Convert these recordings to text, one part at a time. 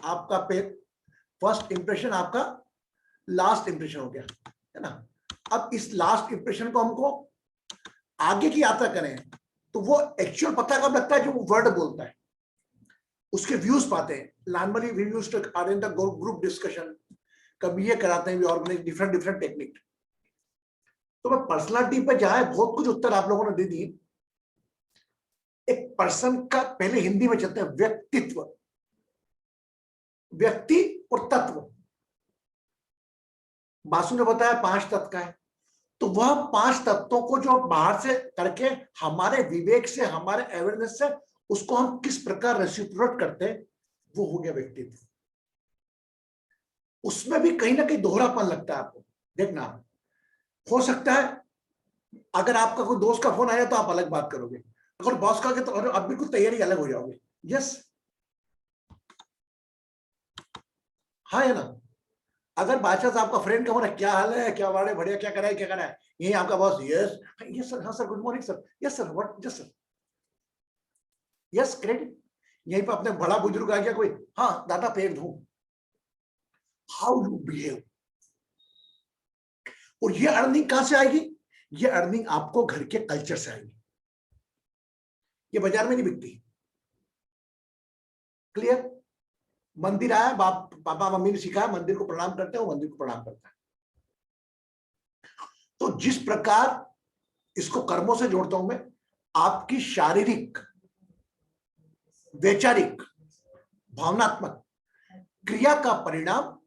आपका first impression आपका last impression हो गया, है ना। अब इस लास्ट इंप्रेशन को हमको आगे की यात्रा करें तो वो एक्चुअल पता कब लगता है, जो वो वर्ड बोलता है, उसके व्यूज पाते हैं। Normally we used to are in the group discussion, कभी ये कराते हैं, we organise different different technique. तो मैं पर्सनालिटी पे जाए बहुत कुछ उत्तर आप लोगों ने दे दिए। एक पर्सन का पहले हिंदी में चलते हैं व्यक्तित्व, व्यक्ति और तत्व। बासु ने बताया 5 तत्व का है, तो वह 5 तत्वों को जो बाहर से करके हमारे विवेक से, हमारे अवेयरनेस से उसको हम किस प्रकार रेसिप्रोकेट करते हैं, वो हो गया व्यक्तित्व। उसमें भी कहीं ना कहीं दोहरापन लगता है आपको। देखना, हो सकता है अगर आपका कोई दोस्त का फोन आया तो आप अलग बात करोगे, अगर बॉस का तो आप बिल्कुल तैयारी अलग हो जाओगे। यस, हाँ है ना। अगर बादशाह आपका फ्रेंड का बोला क्या हाल है, क्या वाड़े बढ़िया, क्या करा है, क्या करा है, यही आपका बॉस, यस यस सर, हाँ sir, good morning sir, yes sir, what, yes sir, yes credit. यहीं पर अपने बड़ा बुजुर्ग आ गया कोई, हाँ दादा पैर धो, हाउ यू बिहेव। और ये अर्निंग कहां से आएगी, ये अर्निंग आपको घर के कल्चर से आएगी, ये बाजार में नहीं बिकती। क्लियर। मंदिर आया, बाप पापा मम्मी ने सिखाया मंदिर को प्रणाम करते हैं, वो मंदिर को प्रणाम करता है। तो जिस प्रकार इसको कर्मों से जोड़ता हूं मैं, आपकी शारीरिक, वैचारिक, भावनात्मक क्रिया का परिणाम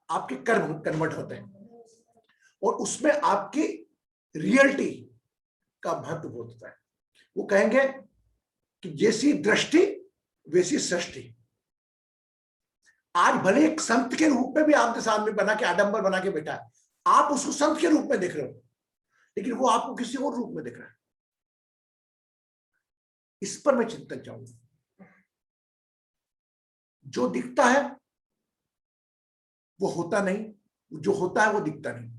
आपके कर्म कन्वर्ट होते हैं, और उसमें आपकी रियलिटी का महत्व होता है। वो कहेंगे कि जैसी दृष्टि वैसी सृष्टि। आज भले एक संत के रूप में भी आपके सामने बना के, आडंबर बना के बैठा है, आप उसको संत के रूप में देख रहे हो, लेकिन वो आपको किसी और रूप में देख रहा है। इस पर मैं चिंतन चाहूंगा। जो दिखता है वो होता नहीं, जो होता है वो दिखता नहीं।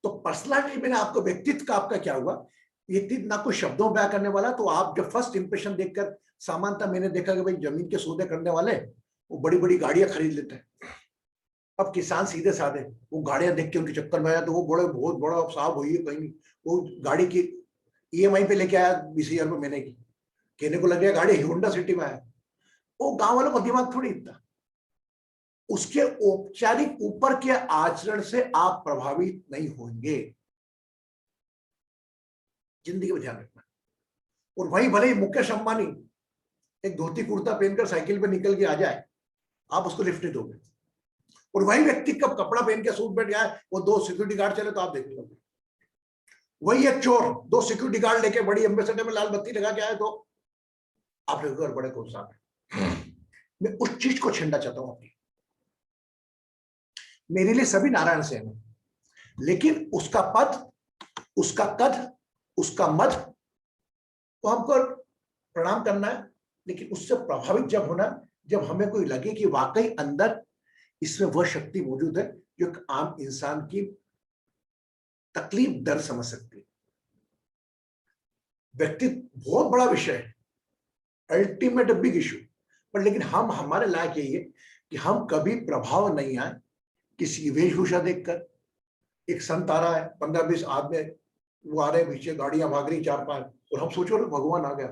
तो पर्सनालिटी मैंने आपको, व्यक्तित्व का आपका क्या हुआ, व्यक्तित्व ना कोई शब्दों बयां करने वाला। तो आप जब फर्स्ट इंप्रेशन देखकर, सामान्यतः मैंने देखा कि भाई जमीन के सौदे करने वाले वो बड़ी बड़ी गाड़ियां खरीद लेते हैं। अब किसान सीधे साधे वो गाड़ियां देख के उनके चक्कर में आया, तो वो बड़े बहुत बड़ा साहब हुई है, कहीं नहीं वो गाड़ी की ईएमआई पे लेके आया 20,000 रुपये महीने की, कहने को लग गया गाड़ी होंडा सिटी में आया। वो गांव वालों का दिमाग थोड़ी इतना। उसके औपचारिक ऊपर के आचरण से आप प्रभावित नहीं होंगे, जिंदगी में ध्यान रखना। और वही भले ही मुकेश अंबानी एक धोती कुर्ता पहनकर साइकिल पे निकल के आ जाए, आप उसको लिफ्ट नहीं दोगे। और वही व्यक्ति कब कपड़ा पहन के सूट बैठ जाए, वो 2 सिक्योरिटी गार्ड चले तो आप देख लोगे। वही एक चोर 2 सिक्योरिटी गार्ड लेके बड़ी एम्बेसडर में लाल बत्ती लगा के आए तो आप लोग बड़े कौन सा है। मैं उस चीज को छीनना चाहता हूं अपनी। मेरे लिए सभी नारायण सेन है, लेकिन उसका पद, उसका कद, उसका मध तो हमको प्रणाम करना है। लेकिन उससे प्रभावित जब होना, जब हमें कोई लगे कि वाकई अंदर इसमें वह शक्ति मौजूद है जो एक आम इंसान की तकलीफ दर्द समझ सकती है। व्यक्तित्व बहुत बड़ा विषय है, अल्टीमेट बिग इशू। पर लेकिन हम, हमारे लायक यही है कि हम कभी प्रभाव नहीं आए किसी की वेशभूषा देखकर। एक संत आ रहा है, 15-20 आदमी वो आ रहे हैं, पीछे गाड़ियां भाग रही 4-5, और हम सोचो भगवान आ गया।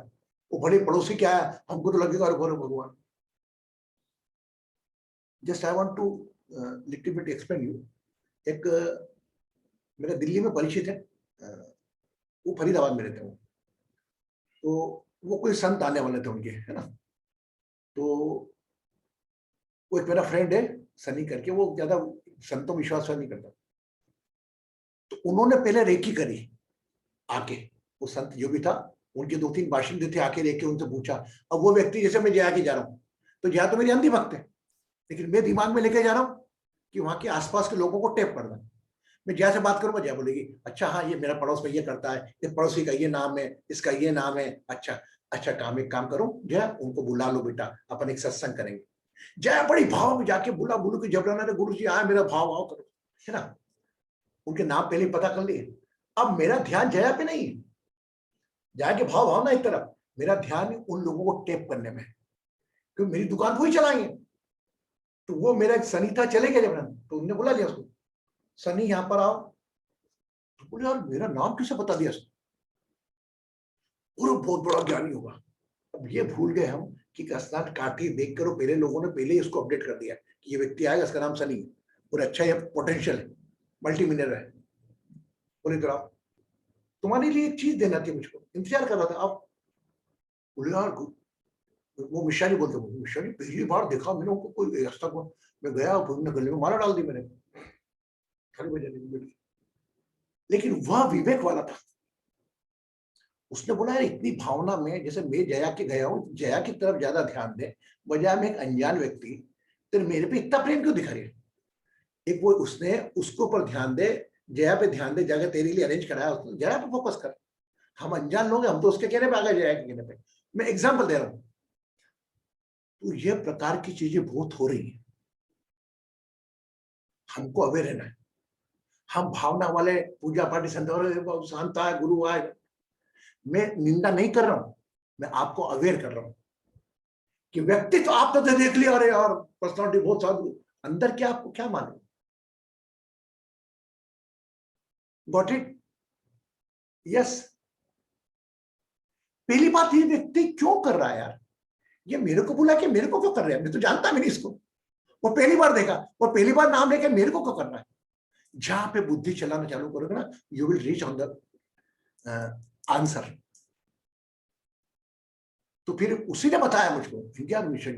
वो बड़े पड़ोसी क्या है, हमको तो लगेगा अरे भगवान। Just I want to little bit explain you. एक मेरा दिल्ली में परिचित है, वो फरीदाबाद में रहते हैं। तो वो कोई संत आने वाले थे उनके, है ना। तो वो एक मेरा फ्रेंड है सनी करके, वो ज्यादा संतों विश्वास नहीं करता। तो उन्होंने पहले रेकी करी आके, वो संत जो भी था, उनके 2-3 बाशिंदे थे, आके लेके उनसे पूछा। अब वो व्यक्ति, जैसे मैं जया के जा रहा हूँ, तो जया तो मेरी अंधी भक्त है, लेकिन मैं दिमाग में लेके जा रहा हूँ कि वहां के आसपास के लोगों को टेप करना। मैं जया से बात करूंगा, जया बोलेगी अच्छा हाँ ये मेरा पड़ोस में ये करता है, इस पड़ोसी का ये नाम है, इसका ये नाम है, अच्छा अच्छा काम, एक काम करो जया, उनको बुला लो बेटा, अपन एक सत्संग करेंगे। जया बड़ी भाव में जाके बुला, बोलो कि जबराना गुरु जी आए, मेरा भाव भाव करो, है ना। उनके नाम पहले पता कर लिए। अब मेरा ध्यान जया पे नहीं है, जया के भाव भावना एक तरफ, मेरा ध्यान उन लोगों को टेप करने में है। क्योंकि मेरी दुकान वही चलाएंगे। तो वो मेरा एक सनी था, चले गए जब, तो उनने बुला लिया उसको, सनी यहाँ पर आओ। तो बोले यार मेरा नाम किसे बता दिया उसने, और बहुत बड़ा ज्ञानी होगा। अब ये भूल गए हम कि कसनाट काठी देख कर पहले लोगों ने पहले ही उसको अपडेट कर दिया कि ये व्यक्ति आएगा, इसका नाम सनी है और अच्छा ये पोटेंशियल है, मल्टी मिलियनर है। बोले तो आप तुम्हारे लिए एक चीज देना थी, मुझको इंतजार कर रहा था। आप बोले यार, वो मिश्रा जी बोलते, मिश्रा जी पहली बार देखा मैंने उनको, कोई रास्ता को मैं गया घूमने, गले में माला डाल दी मैंने, खड़े बजे। लेकिन वह विवेक वाला था, उसने बोला यार इतनी भावना में, जैसे मैं जया के गया हूँ, जया की तरफ ज्यादा ध्यान दे, बजाय में एक अनजान व्यक्ति तेरे मेरे पे इतना प्रेम क्यों दिखा रही है। एक वो उसने उसको ऊपर ध्यान दे, जया पे ध्यान दे, जगह तेरे लिए अरेंज कराया उसने, जया पे फोकस कर। हम अनजान लोग हैं, हम तो उसके कहने पे आ गए, जया के कहने पे। मैं एग्जाम्पल दे रहा हूँ। तो ये प्रकार की चीजें बहुत हो रही है, हमको अवेयर रहना है। हम भावना वाले पूजा पाठी शांत आए गुरु आए, मैं निंदा नहीं कर रहा हूं, मैं आपको अवेयर कर रहा हूं कि व्यक्ति तो आप तो देख लिया, अरे यार पर्सनालिटी बहुत साधु, अंदर क्या आपको क्या मालूम। Got it? यस। पहली बात, ये व्यक्ति क्यों कर रहा है यार, ये मेरे को बुला के मेरे को क्यों कर रहा है, मैं तो जानता भी नहीं इसको, वो पहली बार देखा और पहली बार नाम लेके मेरे को क्यों कर रहा है। जहां पे बुद्धि चलाना चालू करोगे ना, you will reach on the answer. तो फिर उसी ने बताया मुझको, क्या मिश्रा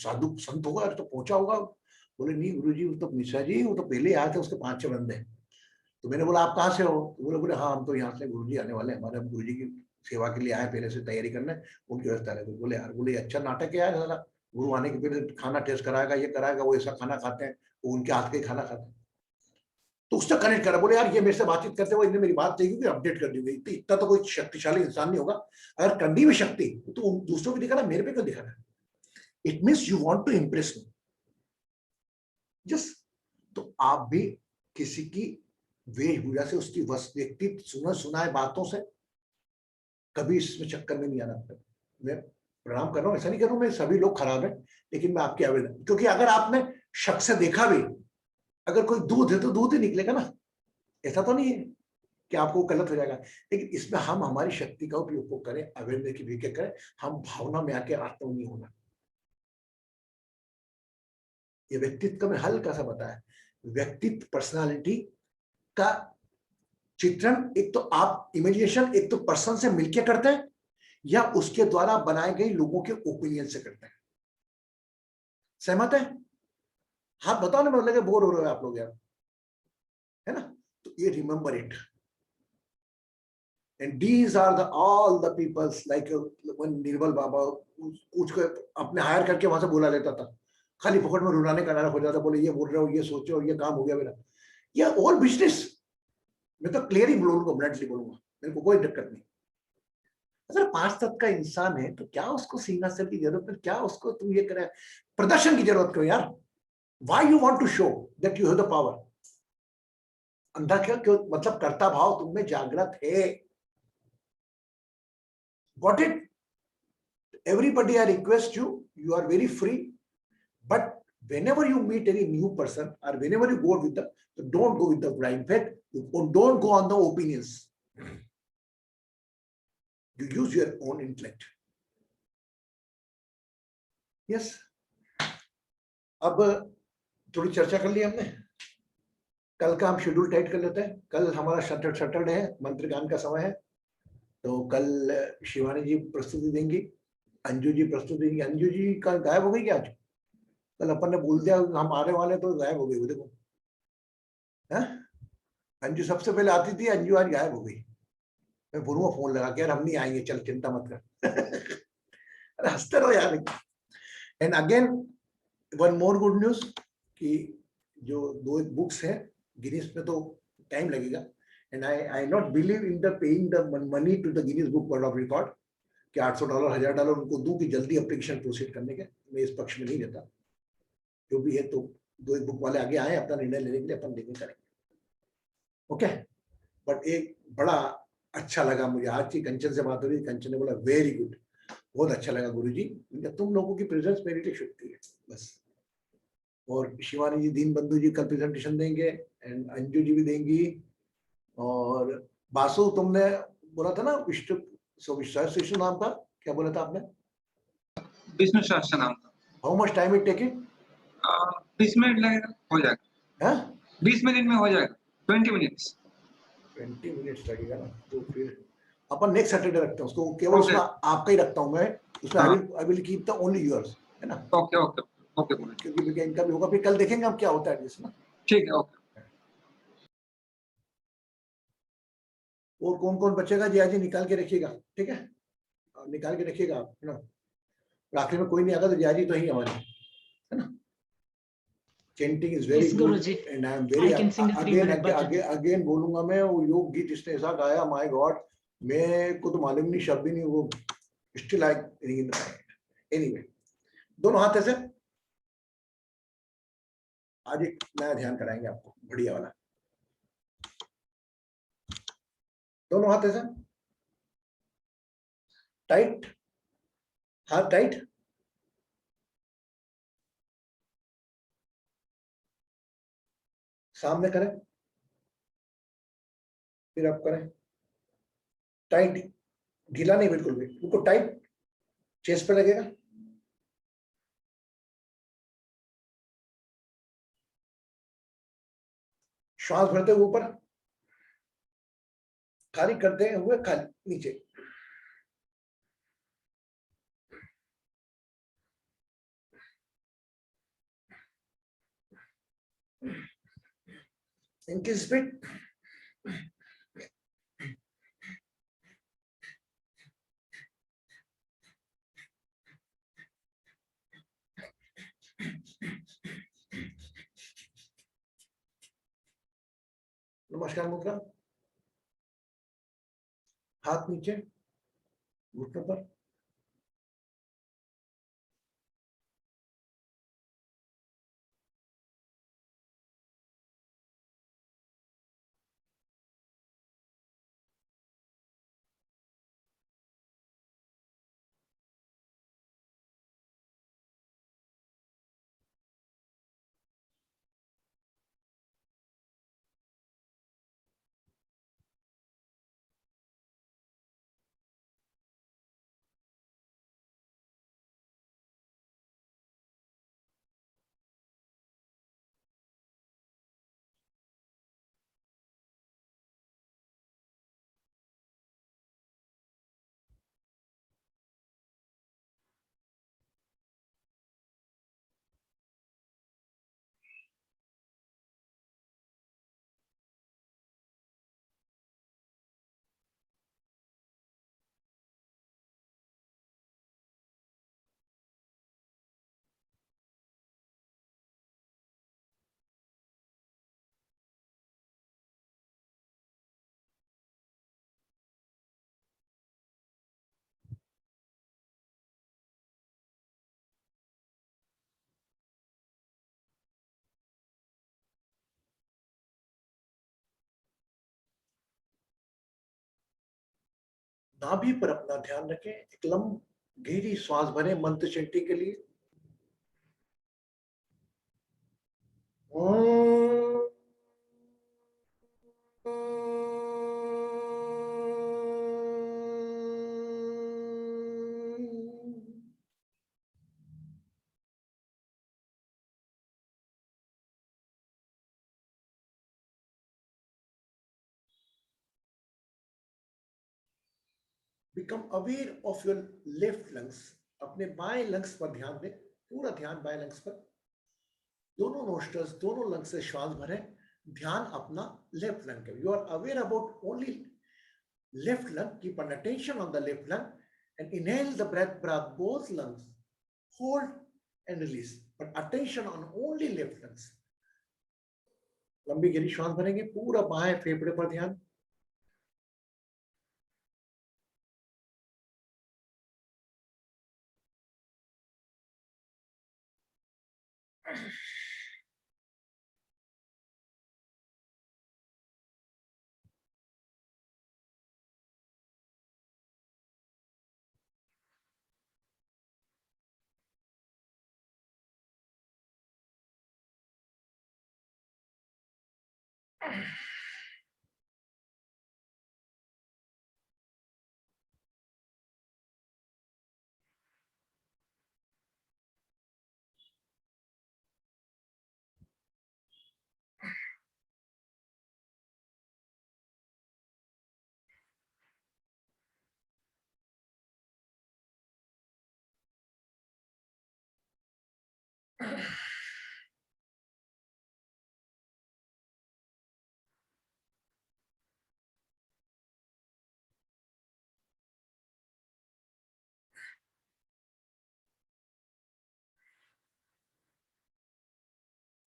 साधु संत होगा तो पहुंचा होगा। बोले नहीं गुरुजी, वो तो मिश्रा जी वो तो पहले आए थे, उसके 5-6 बंदे। तो मैंने बोला आप कहाँ से हो, तो बोले बोले हाँ हम तो यहाँ से गुरुजी आने वाले, हमारे गुरुजी की सेवा के लिए आए, पहले से तैयारी करना है, उनकी व्यवस्था है। तो बोले यार, बोले अच्छा नाटक है यार, गुरु आने के पहले खाना टेस्ट कराएगा, ये कराएगा, वो ऐसा खाना खाते हैं, वो उनके हाथ का ही खाना खाते हैं। तो उससे कनेक्ट करा, बोले यार ये मेरे से बातचीत करते हुए इन्हें मेरी बात चाहिए क्योंकि अपडेट कर दी गई, इतना तो कोई शक्तिशाली इंसान नहीं होगा, अगर करनी भी शक्ति तो दूसरों को दिखा रहा, मेरे पे क्यों दिखा रहा है। It means you want to impress me. Yes. तो आप भी किसी की वेशभूषा से, उसकी व्यक्तित्व, सुना सुनाए बातों से कभी इसमें चक्कर में नहीं आना। मैं प्रणाम कर रहा हूं, ऐसा नहीं कर रहा हूं मैं सभी लोग खराब है, लेकिन मैं आपके आवेदन, क्योंकि अगर आपने शख्स से देखा भी, अगर कोई दूध है तो दूध ही निकलेगा ना, ऐसा तो नहीं है कि आपको गलत हो जाएगा। लेकिन इसमें हम हमारी शक्ति का उपयोग करें, अवेयरनेस की विवेक करें, हम भावना में आके आत्म नहीं होना। ये व्यक्तित्व का मैं हल्का सा बताया, व्यक्तित्व पर्सनालिटी का चित्रण, एक तो आप इमेजिनेशन, एक तो पर्सन से मिलके करते हैं या उसके द्वारा बनाए गए लोगों के ओपिनियन से करते हैं। सहमत है? हाथ बताओ ना, मतलब लगे बोर हो रहे हो आप लोग यार, है ना। तो ये remember it, and these are the all the peoples like when निर्बल बाबा कुछ को अपने हायर करके वहां से बुला लेता था, खाली फोकट में रुलाने का नारा हो जाता, बोले ये बोल रहे हो, ये सोचो, और ये काम हो गया मेरा, ये ऑल बिजनेस। मैं तो क्लियर ही बोलूंगा, ब्लडली बोलूंगा, मेरे को कोई दिक्कत नहीं। अगर 5 तत्व का इंसान है तो क्या उसको सिंहासन की जरूरत है, क्या उसको तुम ये करे प्रदर्शन की जरूरत क्यों यार। Why you want to show that you have the power? अंधा क्या क्यों, मतलब कर्ता भाव तुम में जागृत है। Got it? Everybody, I request you, you are very free, but whenever you meet any new person or whenever you go with the, don't go with the blind faith, don't go on the opinions. You use your own intellect. Yes. अब थोड़ी चर्चा कर ली हमने, कल का हम schedule tight कर लेते हैं। कल हमारा सैटरडे है, मंत्रगान का समय है, तो कल शिवानी जी प्रस्तुति देंगी, अंजू जी प्रस्तुति देंगी। अंजू जी का गायब हो गई क्या आज? कल अपन ने बोल दिया हम आने वाले, तो गायब हो गई, देखो है। अंजू सबसे पहले आती थी, अंजू आज गायब हो गई। मैं बोलूंगा फोन लगा के, यार हम नहीं आएंगे, चल चिंता मत कर। अरे हंसते रहो यार। And again one more good news कि जो 2 बुक्स हैं गिनीज में, तो टाइम लगेगा, and I not believe in the paying the money to the Guinness book world of record कि $800 $1000 उनको दूं कि जल्दी एप्लीकेशन प्रोसीड करने के। मैं इस पक्ष में नहीं रहता, जो भी है तो 2 बुक वाले आगे आए अपना निर्णय लेने के लिए, अपन देखें करेंगे। ओके। बट एक बड़ा अच्छा लगा मुझे आज की कंचन से बात हो रही, कंचन ने बोला वेरी गुड, बहुत अच्छा लगा गुरुजी, तुम लोगों की प्रेजेंस मेरे लिए शक्ति है बस। और शिवानी जी, दीन बंधु जी कल प्रेजेंटेशन देंगे एंड अंजू जी भी देंगी। और बासु, तुमने बोला था ना विष्णु, विष्णु नाम था, क्या बोला था आपने? विष्णु सहस्त्र नाम था। How much time it taking? 20 minute लगेगा, हो जाएगा। हाँ 20 मिनट में हो जाएगा, 20 मिनट्स। 20 मिनट्स लगेगा ना, तो फिर अपन नेक्स्ट सैटरडे रखते हैं उसको, केवल उसमें आपका ही रखता हूँ मैं, उसमें I will keep the only yours, है ना? ओके ओके ओके, क्योंकि इनका भी होगा, फिर कल देखेंगे हम क्या होता है एडजस्ट ना। ठीक है, ओके। और कौन कौन बचेगा जी, आज ही निकाल के रखिएगा, ठीक है? निकाल के रखिएगा आप, है ना? आखिर में कोई नहीं आगा तो जियाजी तो ही हमारे, है ना? Chanting is very good and I am very again बोलूंगा मैं, वो योग गीत इसने ऐसा गाया, माय गॉड, मैं को तो मालूम नहीं, शब्द ही नहीं, वो स्टिल आई एनीवे। दोनों हाथ ऐसे, आज एक नया ध्यान कराएंगे आपको बढ़िया वाला। दोनों हाथ ऐसे टाइट, हाथ टाइट, सामने करें, फिर आप करें टाइट, ढीला नहीं, बिल्कुल भी बिल्कुल टाइट, चेस्ट पे लगेगा। श्वास भरते हुए ऊपर, खाली करते हुए खाली नीचे। इनकी स्पीड, नमस्कार मुद्रा, हाथ नीचे घुटनों पर, नाभि पर अपना ध्यान रखें, एक गहरी श्वास भरें मंत्र चेंटिंग के लिए। Become aware of your left lungs, अपने बाएं लंग्स पर ध्यान दें, पूरा ध्यान बाएं लंग्स पर, दोनों नोस्ट्रल्स, दोनों लंग्स से श्वास भरें, ध्यान अपना लेफ्ट लंग पे। You are aware about only left lung, keep an attention on the left lung and inhale the breath breath both lungs, hold and release, but attention on only left lungs. लंबी गहरी श्वास भरेंगे, पूरा बाएं फेफड़े पर ध्यान,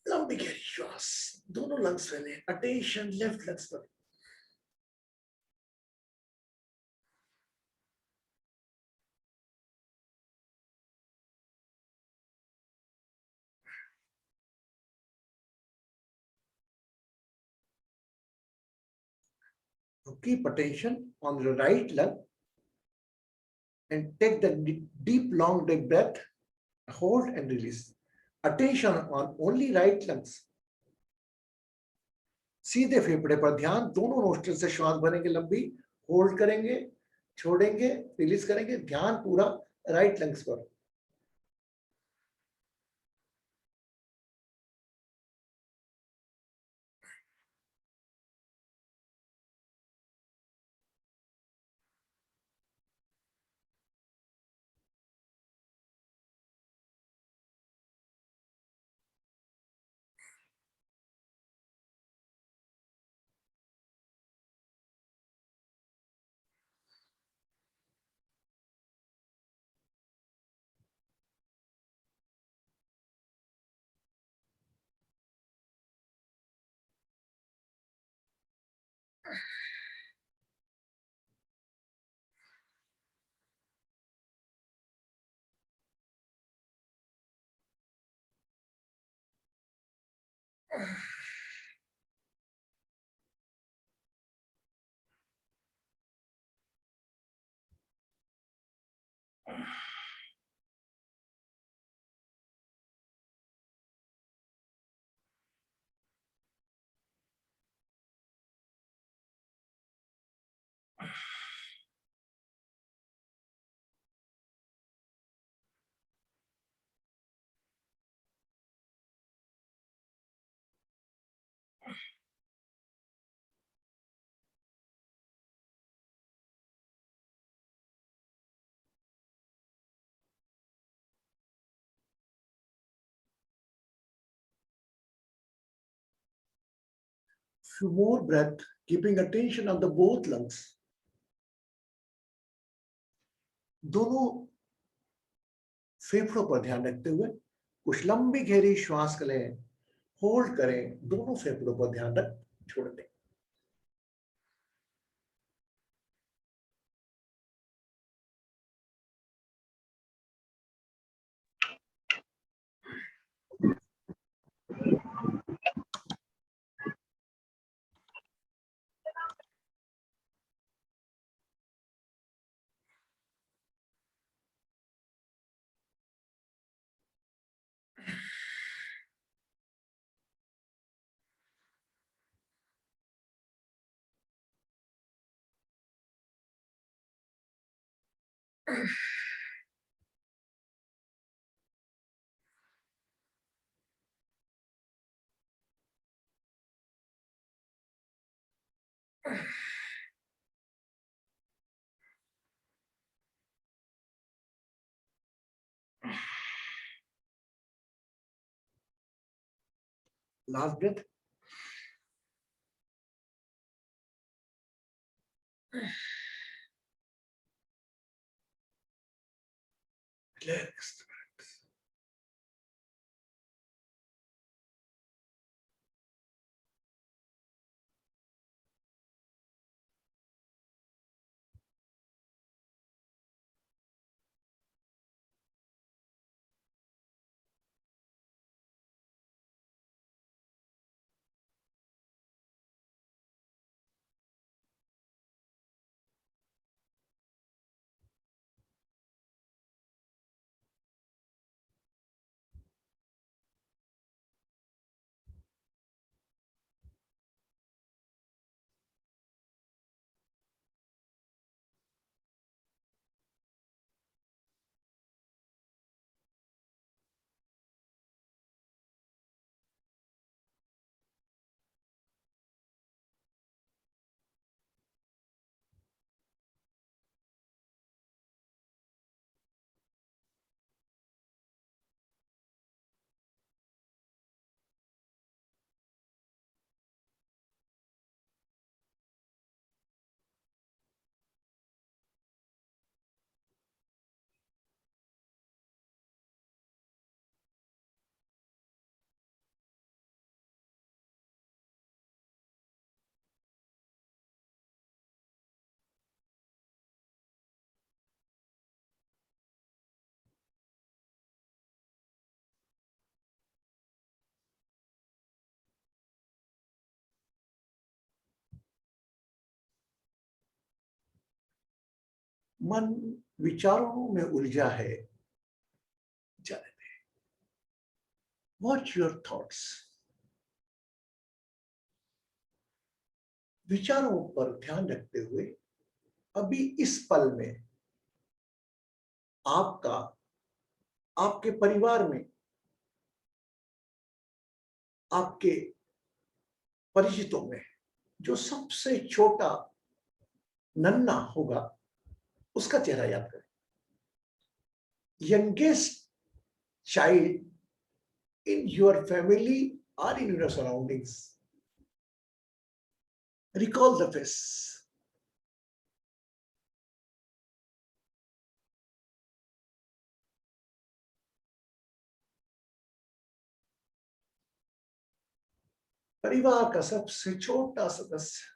लंबी गहरी श्वास, दोनों लंग्स में लें, अटेंशन लेफ्ट लंग्स पर। So keep attention on the right lung and take the deep, long deep breath, hold and release. Attention on only right lungs. सीधे फेफड़े पर ध्यान, दोनों नोस्ट्रिल से श्वास भरेंगे लंबी, होल्ड करेंगे, छोड़ेंगे, रिलीज करेंगे, ध्यान पूरा राइट लंग्स पर। Few more breath, keeping attention on the both lungs. दोनों फेफड़ों पर ध्यान रखते हुए कुछ लंबी गहरी श्वास लें, होल्ड करें, दोनों फेफड़ों पर ध्यान रख छोड़ दें। Last breath. Relax. मन विचारों में उलझा है, जाने दे। Watch your thoughts. विचारों पर ध्यान रखते हुए अभी इस पल में आपका, आपके परिवार में, आपके परिचितों में जो सबसे छोटा नन्हा होगा उसका चेहरा याद करें। Youngest child in your family or in your surroundings. Recall the face. परिवार का सबसे छोटा सदस्य,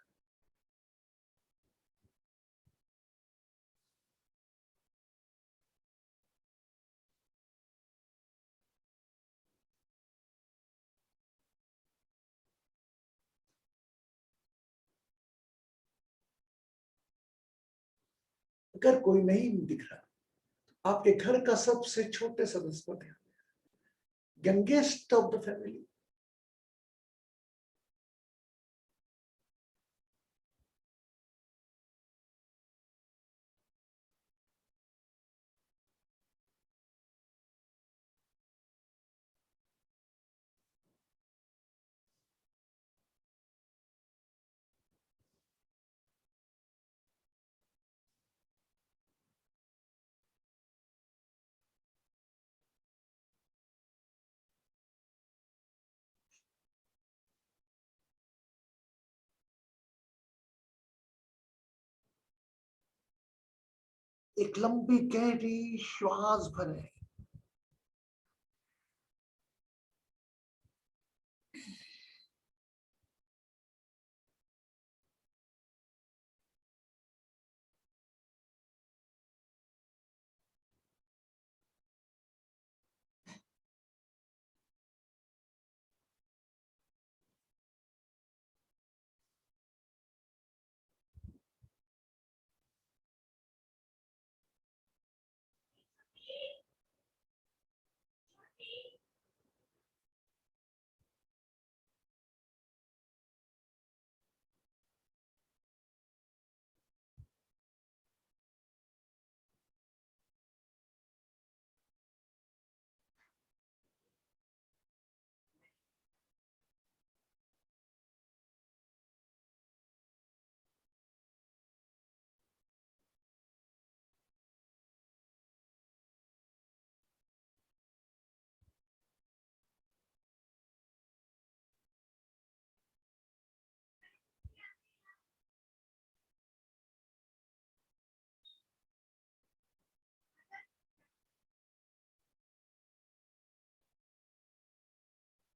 अगर कोई नहीं दिख रहा, आपके घर का सबसे छोटे सदस्य पर ध्यान, यंगेस्ट ऑफ द फैमिली। एक लंबी गहरी श्वास भरें।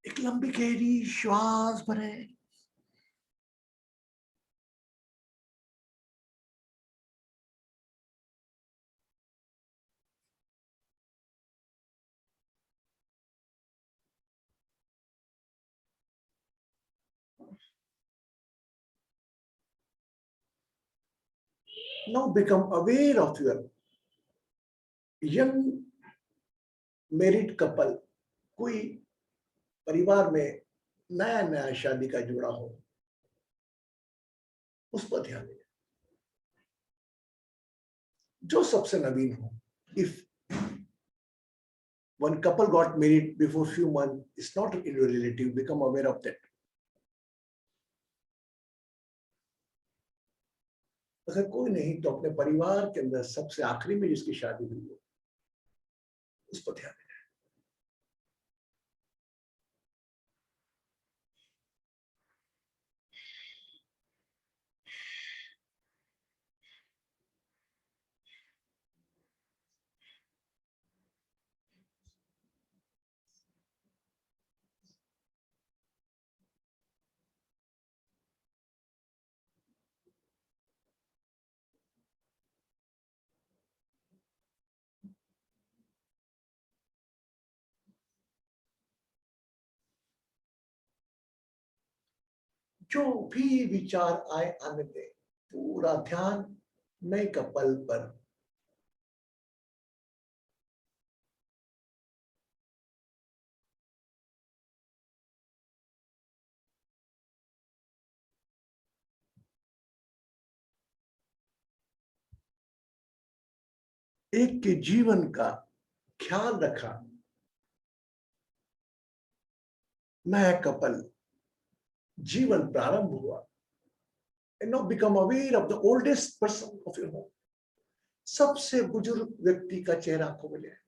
एक लंबी गहरी श्वास भरें। Now become aware of your young married couple. कोई परिवार में नया नया शादी का जोड़ा हो, उस पर ध्यान दें। जो सबसे नवीन हो, if one couple got married before few months, it's not in your relative, become aware of that. अगर कोई नहीं तो अपने परिवार के अंदर सबसे आखिरी में जिसकी शादी हुई हो उस पर ध्यान दें। जो भी विचार आए आने दे, पूरा ध्यान नए कपल पर एक के जीवन का ख्याल रखा, नया कपल जीवन प्रारंभ हुआ, and now become aware of the oldest person of your home. सबसे बुजुर्ग व्यक्ति का चेहरा आपको मिले।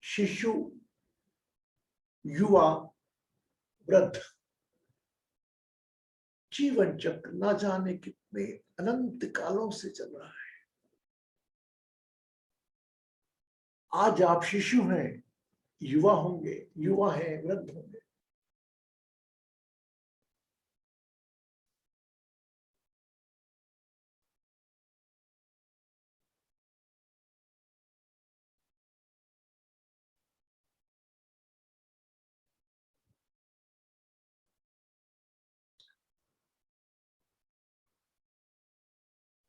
शिशु, युवा, वृद्ध, जीवन चक्र ना जाने कितने अनंत कालों से चल रहा है। आज आप शिशु हैं, युवा होंगे, युवा हैं, वृद्ध होंगे।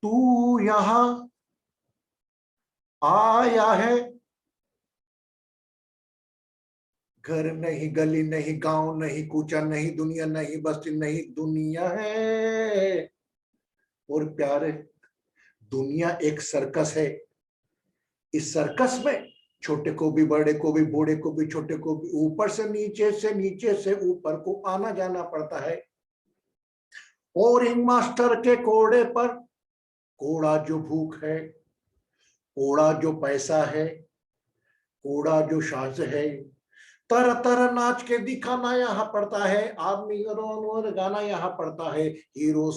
तू यहां आया है, घर नहीं, गली नहीं, गांव नहीं, कूचा नहीं, दुनिया नहीं, बस्ती नहीं, दुनिया है। और प्यारे, दुनिया एक सर्कस है। इस सर्कस में छोटे को भी, बड़े को भी, बूढ़े को भी, छोटे को भी, ऊपर से नीचे से ऊपर को आना जाना पड़ता है। और रिंग मास्टर के कोड़े पर कोड़ा जो भूख है, कोड़ा जो पैसा है, कोड़ा जो शाज है, तरह तरह नाच के दिखाना यहाँ पड़ता है। आदमी और गाना यहाँ पड़ता है। हीरो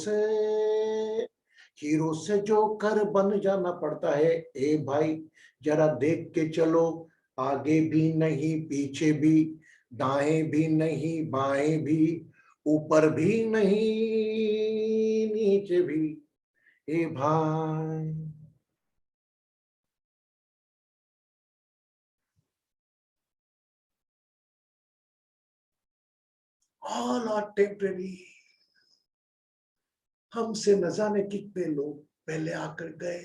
से जो कर बन जाना पड़ता है। ए भाई, जरा देख के चलो, आगे भी नहीं, पीछे भी, दाएं भी नहीं, बाएं भी, ऊपर भी नहीं, नीचे भी। ए भाई, ऑल आर टेम्परेरी। हमसे न जाने कितने लोग पहले आकर गए,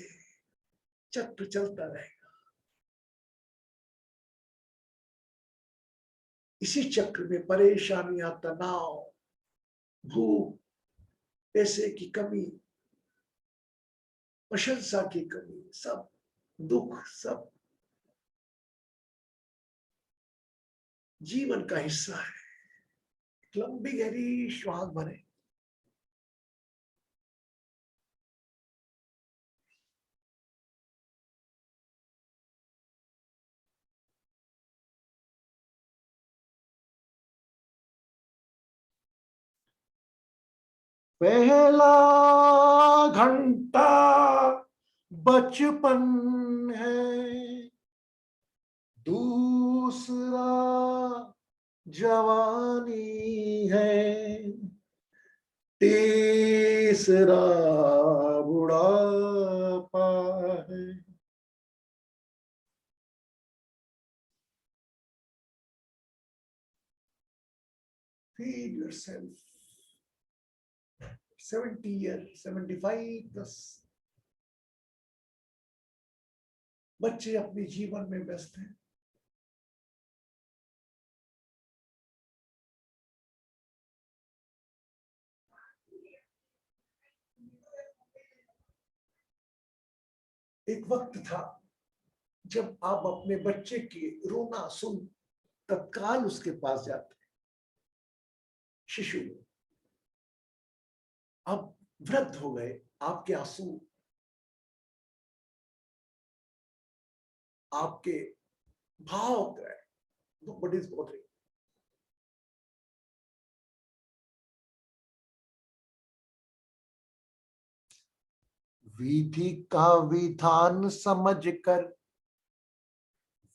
चक्र चलता रहेगा। इसी चक्र में परेशानियां, तनाव, भूख, पैसे की कमी, प्रशंसा की कमी, सब दुख, सब जीवन का हिस्सा है। लंबी गहरी श्वास भरे। पहला घंटा बचपन है, दूसरा जवानी है, तीसरा बुढ़ापा है। Feed yourself. 70 years, 75 plus बच्चे अपने जीवन में व्यस्त हैं। एक वक्त था जब आप अपने बच्चे के रोना सुन तत्काल उसके पास जाते, शिशु। अब वृद्ध हो गए, आपके आंसू आपके भाव होता है, बट इज बोथरिंग। विधि का विधान समझकर,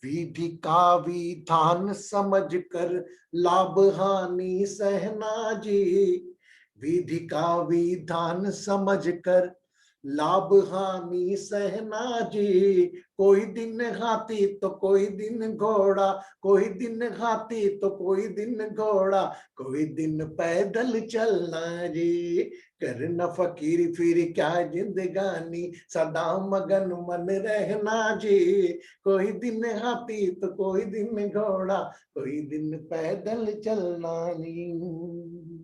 विधि का विधान समझकर लाभ हानि सहना जी। विधि का विधान समझकर लाभ हानि सहना जी। कोई दिन हाथी तो कोई दिन घोड़ा, कोई दिन हाथी तो कोई दिन घोड़ा, कोई दिन पैदल चलना जी। करना फकीर फिर क्या जिंदगानी, सदा मगन मन रहना जी। कोई दिन हाथी तो कोई दिन घोड़ा, कोई दिन पैदल चलना नी।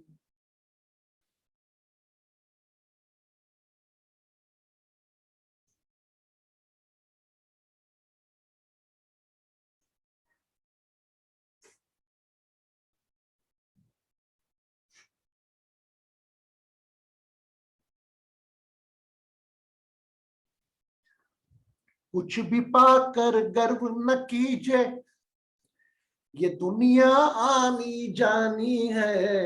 कुछ भी पाकर गर्व न कीजिए, ये दुनिया आनी जानी है।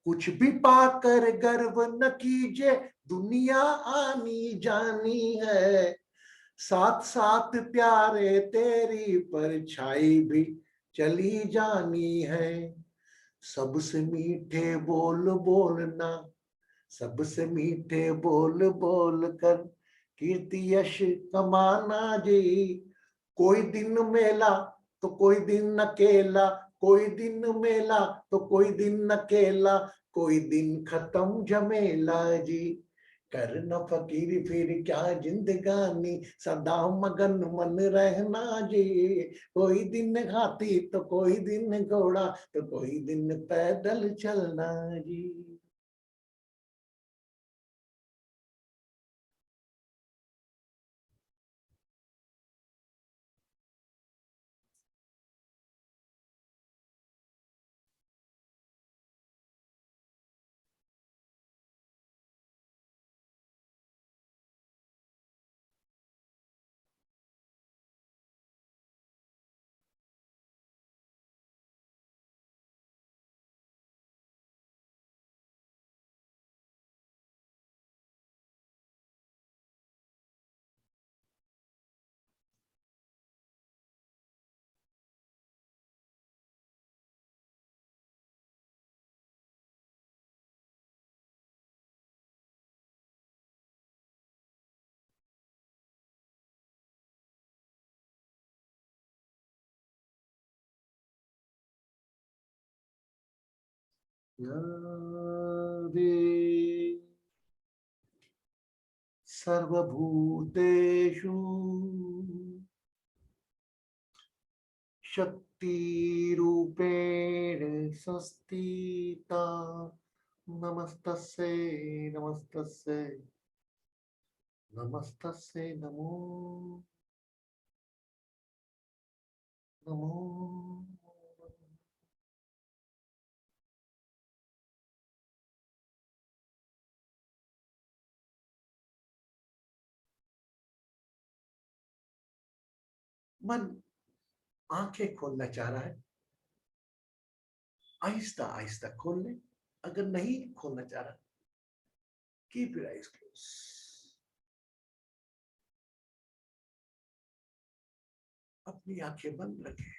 कुछ भी पाकर गर्व न कीजिए, दुनिया आनी जानी है। साथ साथ प्यारे तेरी परछाई भी चली जानी है। सबसे मीठे बोल बोलना, सबसे मीठे बोल बोल कर कीर्ति यश कमाना जी। कोई दिन मेला तो कोई दिन अकेला, कोई दिन मेला तो कोई दिन अकेला, कोई दिन खत्म झमेला जी। करना फकीरी फिर क्या जिंदगानी, सदा मगन मन रहना जी। कोई दिन हाथी तो कोई दिन घोड़ा, तो कोई दिन पैदल चलना जी। यादे सर्वभूतेषु शक्तिरूपेण संस्थिता। नमस्तस्यै नमस्तस्यै नमस्तस्यै नमो नमो। मन आंखें खोलना चाह रहा है, आहिस्ता आहिस्ता खोल ले। अगर नहीं खोलना चाह रहा, कीप योर आईज क्लोज। अपनी आंखें बंद रखें।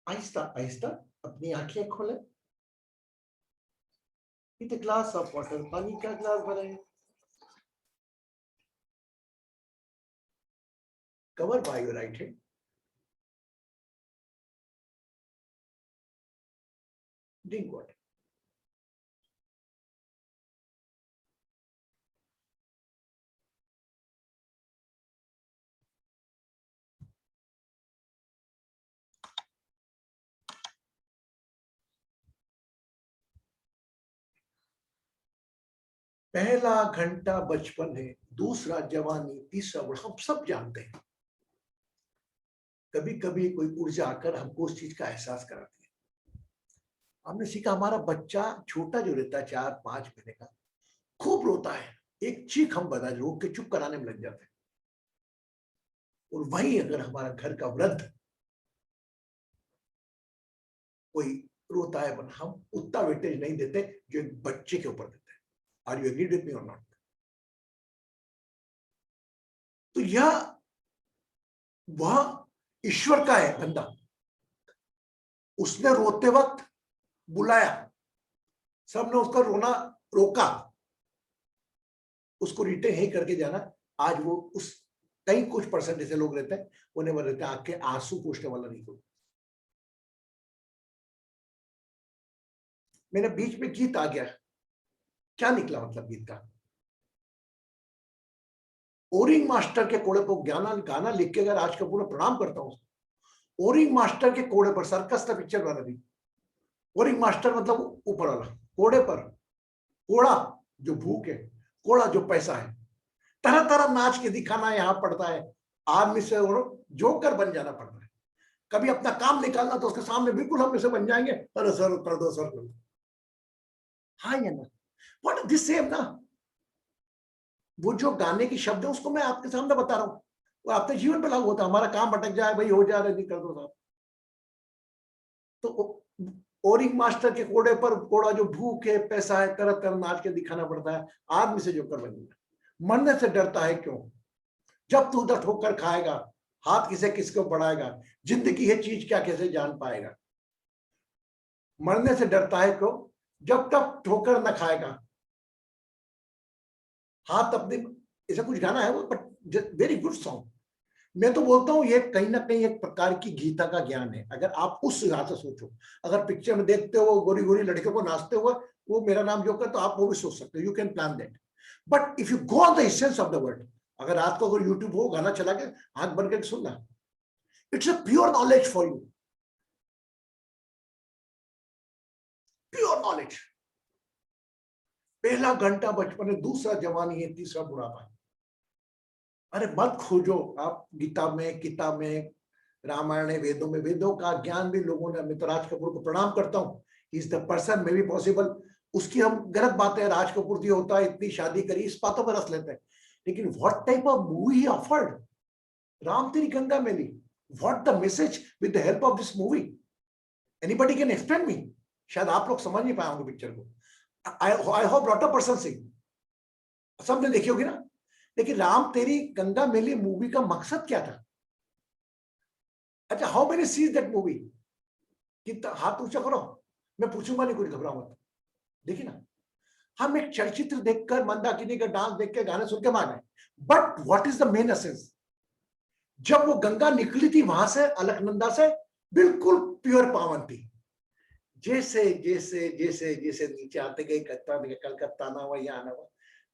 आहिस्ता आहिस्ता अपनी आंखें खोलें। With a glass of water, पानी का ग्लास भरें। Cover by your right hand. Drink water. पहला घंटा बचपन है, दूसरा जवानी, तीसरा बुढ़ापा, हम सब जानते हैं। कभी कभी कोई ऊर्जा आकर हमको उस चीज का एहसास कराती है। हमने सीखा, हमारा बच्चा छोटा जो रहता है 4-5 महीने का, खूब रोता है, एक चीख हम बता रोक के चुप कराने में लग जाते हैं। और वही अगर हमारा घर का वृद्ध कोई रोता है, हम उतना वेटेज नहीं देते जो एक बच्चे के ऊपर देते हैं। Are you agreed with me और नॉट? तो यह वह ईश्वर का है बंदा, उसने रोते वक्त बुलाया, सबने उसका रोना रोका, उसको रिटेन ही करके जाना। आज वो उस कई कुछ परसेंट ऐसे लोग रहते हैं, उन्हें वो रहते हैं आंख के आंसू पोंछने वाला नहीं कोई। मेरे बीच में गीत आ गया, क्या निकला मतलब गीत का? ओरिंग मास्टर के कोड़े पर गाना लिख के अगर आज का पूरा प्रणाम करता हूं, ओरिंग मास्टर के कोड़े पर, सर्कस का पिक्चर बना दी, ओरिंग मास्टर मतलब ऊपर वाला, कोड़े पर कोड़ा जो भूख है, कोड़ा जो पैसा है, तरह तरह नाच के दिखाना यहाँ पड़ता है। आदमी से जोकर बन जाना पड़ता है। कभी अपना काम निकालना तो उसके सामने बिल्कुल हम ऐसे बन जाएंगे, अरे सर कर दो, सर कर दो। हाँ या ना? व्हाट दिस सेम ना? वो जो गाने की शब्द है उसको मैं आपके सामने बता रहा हूं, वो आपके जीवन पे लागू होता है। हमारा काम भटक जाए, भाई हो जा रहा है, कर दो साहब। तो ओरिंग मास्टर के कोड़े पर कोड़ा जो भूख है, पैसा है, तरह तरह नाच के दिखाना पड़ता है। आदमी से जो कर बन जाए, मरने से डरता है क्यों? जब तू उधर ठोकर खाएगा, हाथ किसे किसको बढ़ाएगा, जिंदगी है चीज क्या कैसे जान पाएगा। मरने से डरता है क्यों? जब तक ठोकर न खाएगा, हाथ अपने, ऐसा कुछ गाना है वो, बट वेरी गुड सॉन्ग। मैं तो बोलता हूँ ये कहीं ना कहीं एक प्रकार की गीता का ज्ञान है। अगर आप उस हिसाब से सोचो, अगर पिक्चर में देखते हो गोरी गोरी लड़कियों को नाचते हुए, वो मेरा नाम जोकर, तो आप वो भी सोच सकते हो, you can plan that. But if you go on the essence of the word, अगर रात को अगर यूट्यूब हो, गाना चला के आंख बंद करके सुनना, it's a pure knowledge for you, pure knowledge. पहला घंटा बचपन है, दूसरा जवानी है, तीसरा बुढ़ापा है। अरे मत खोजो आप गीता में, किताब में, रामायण है, वेदों में, वेदों का ज्ञान भी लोगों ने, मैं तो राज कपूर को प्रणाम करता हूँ, is the person may be possible. उसकी हम गलत बात है, राज कपूर दिया होता है, इतनी शादी करी, इस बातों पर रस लेते हैं। लेकिन what type of movie he offered, Ram Teri Ganga Maili, what the message with the help of this movie, anybody can explain me? शायद आप लोग समझ नहीं पाए होंगे पिक्चर को। I hope lot of person seen, सबने देखी होगी ना। लेकिन राम तेरी गंगा मैली मूवी का मकसद क्या था? अच्छा, how many sees that movie? कितना, हाथ ऊंचा करो, मैं पूछूंगा नहीं, कुछ घबराओ मत। देखिए ना, हम एक चलचित्र देखकर, मंदाकिनी का डांस देख के, गाने सुन के मान गए, but what is the main essence? जब वो गंगा निकली थी वहां से, अलकनंदा से, बिल्कुल प्योर पावन थी। जैसे जैसे जैसे जैसे नीचे आते गए, कलकत्ता आना हुआ, यहाँ आना हुआ,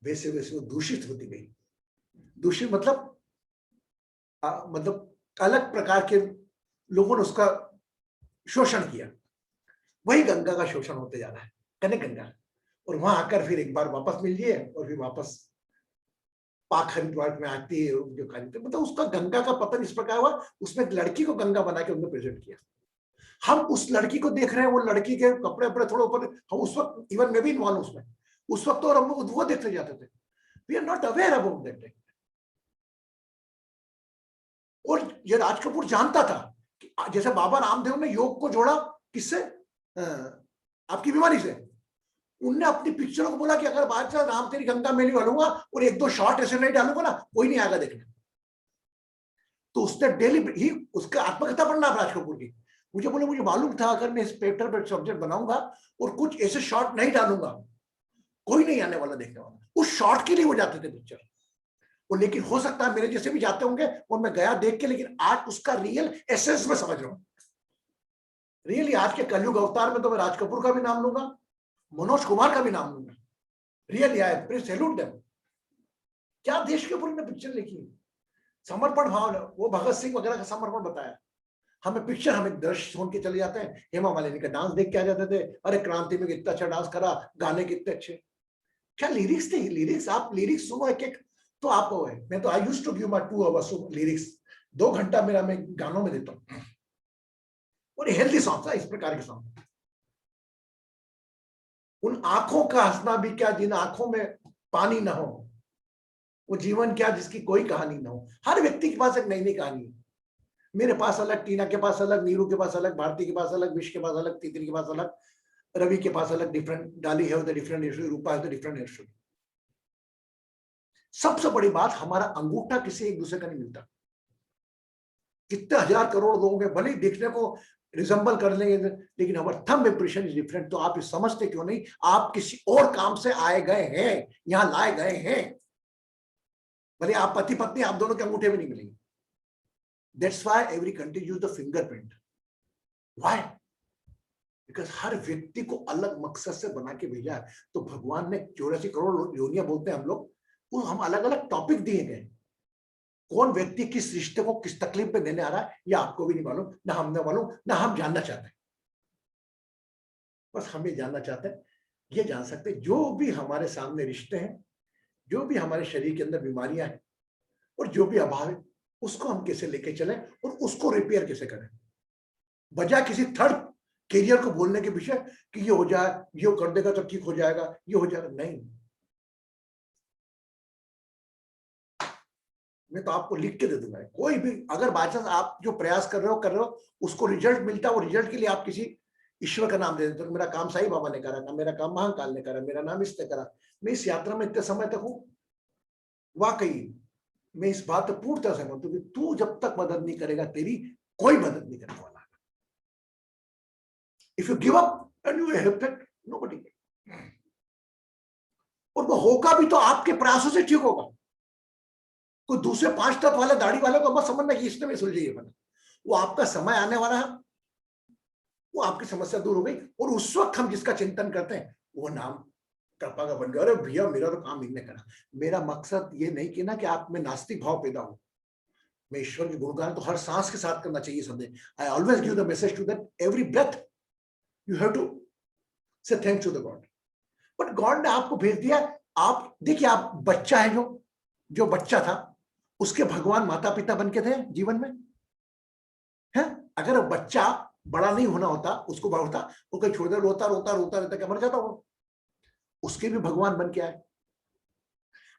वैसे वैसे वो दूषित होती गई। दूषित मतलब मतलब अलग प्रकार के लोगों ने उसका शोषण किया। वही गंगा का शोषण होते जा रहा है, कने गंगा। और वहां आकर फिर एक बार वापस मिल जाए, और फिर वापस पाक हरिद्वार में आती है जो खाली, मतलब उसका गंगा का पतन इस प्रकार हुआ, उसमें एक लड़की को गंगा बना के उनको प्रेजेंट किया। हम उस लड़की को देख रहे हैं, वो लड़की के कपड़े वपड़े थोड़े ऊपर, हम उस वक्त, इवन मैं भी इन्वॉल्व उसमें, उस वक्त, और हम वो देखते जाते थे। We are not aware about that. और ये राज कपूर जानता था कि जैसे बाबा रामदेव ने योग को जोड़ा किससे, आपकी बीमारी से। उनने अपनी पिक्चरों को बोला कि अगर बाद में राम तेरी गंगा मैली डालूंगा और एक दो शॉट ऐसे नहीं डालूंगा ना, कोई नहीं आएगा देखने। तो उसने डेली ही, उसका आत्मकथा पढ़ना राज कपूर की, मुझे बोले मुझे मालूम था अगर मैं इस पेपर पर सब्जेक्ट बनाऊंगा और कुछ ऐसे शॉट नहीं डालूंगा, कोई नहीं आने वाला देखने वाला। उस शॉट के लिए वो जाते थे पिक्चर वो। लेकिन हो सकता है मेरे जैसे भी जाते होंगे, और मैं गया देख के, लेकिन आज उसका रियल एसेंस में समझ रहा हूं। रियली आज के कलयुग अवतार में तो मैं राज कपूर का भी नाम लूंगा, मनोज कुमार का भी नाम लूंगा। Really I please salute them. क्या देश के ऊपर पिक्चर लिखी, समर्पण भाव, वो भगत सिंह वगैरह का समर्पण बताया। हमें पिक्चर, हमें दृश्य सुन के चले जाते हैं, हेमा मालिनी का डांस देख के आ जाते थे, अरे क्रांति में कितना अच्छा डांस करा, गाने कितने अच्छे। क्या लिरिक्स थे, लिरिक्स, आप लिरिक्स सुनो एक एक तो आप वो है। मैं तो I used to give my 2 hours of lyrics, 2 घंटा मेरा मैं गानों में देता हूँ, और हेल्दी सॉन्ग, इस प्रकार के सॉन्ग। उन आंखों का हंसना भी क्या जिन आंखों में पानी ना हो, वो जीवन क्या जिसकी कोई कहानी ना हो। हर व्यक्ति के पास एक नई नई कहानी है। मेरे पास अलग, टीना के पास अलग, नीरू के पास अलग, भारती के पास अलग, विश के पास अलग, तितली के पास अलग, रवि के पास अलग, डिफरेंट, डाली है डिफरेंट हिस्ट्री, रूपा है डिफरेंट हिस्ट्री। सबसे बड़ी बात, हमारा अंगूठा किसी एक दूसरे का नहीं मिलता। कितने हजार करोड़ लोग हैं, भले ही देखने को रिजेंबल कर लेंगे, लेकिन हमारा थंब इंप्रेशन इज डिफरेंट। तो आप ये समझते क्यों नहीं, आप किसी और काम से आए गए हैं, यहां लाए गए हैं। भले आप पति पत्नी, आप दोनों के अंगूठे में नहीं मिलेंगे। That's why every country use the fingerprint. Why? Because हर व्यक्ति को अलग मकसद से बना के भेजा है। तो भगवान ने 84 करोड़ योनियां बोलते हैं हम लोग, वो हम अलग अलग टॉपिक दिए गए। कौन व्यक्ति किस रिश्ते को किस तकलीफ में देने आ रहा है, ये आपको भी नहीं मालूम, ना हमने मालूम, ना हम जानना चाहते हैं। बस हम ये जानना चाहते हैं, ये जान सकते हैं जो भी हमारे सामने रिश्ते हैं, जो भी हमारे शरीर के अंदर बीमारियां हैं, और जो भी अभाव है, उसको हम कैसे लेके चलें और उसको रिपेयर कैसे करें, बजाय किसी थर्ड कैरियर को बोलने के पीछे कि ये हो जाए, ये कर देगा तो ठीक हो जाएगा, ये हो जाएगा। नहीं, मैं तो आपको लिख के दे दूंगा। कोई भी अगर बाय चांस आप जो प्रयास कर रहे हो उसको रिजल्ट मिलता है, वो रिजल्ट के लिए आप किसी ईश्वर का नाम दे देते हो। मेरा काम साईं बाबा ने करा, मेरा काम महाकाल ने करा, मेरा नाम इसने करा। मैं इस यात्रा में इतने समय तक हूं, वाकई मैं इस बात पर पूर्ण तरह सहमत हूं कि तू जब तक मदद नहीं करेगा, तेरी कोई मदद नहीं करने वाला। If you give up and you help it, nobody. और वो होगा भी तो आपके प्रयासों से ठीक होगा। कोई दूसरे 5 तत्व वाले दाढ़ी वाले को मत समझना कि इसने में सुलझी बना। वो आपका समय आने वाला है, वो आपकी समस्या दूर हो गई, और उस वक्त हम जिसका चिंतन करते हैं वो नाम कृपा का बन गया। अरे भैया मेरा तो काम इनने करा। मेरा मकसद ये नहीं कि ना कि आप में नास्तिक भाव पैदा हो। मैं ईश्वर के गुणगान तो हर सांस के साथ करना चाहिए समझे। I always give the message to that every breath you have to say thanks to the god. But god ने आपको भेज दिया। आप देखिए, आप बच्चा है, जो बच्चा था उसके भगवान माता पिता बन के थे जीवन में, है? अगर बच्चा बड़ा नहीं होना होता, उसको बड़ा होता, वो कहीं छोड़ दे, रोता रोता रोता रहता, क्या मर जाता वो? उसके भी भगवान बन के आए,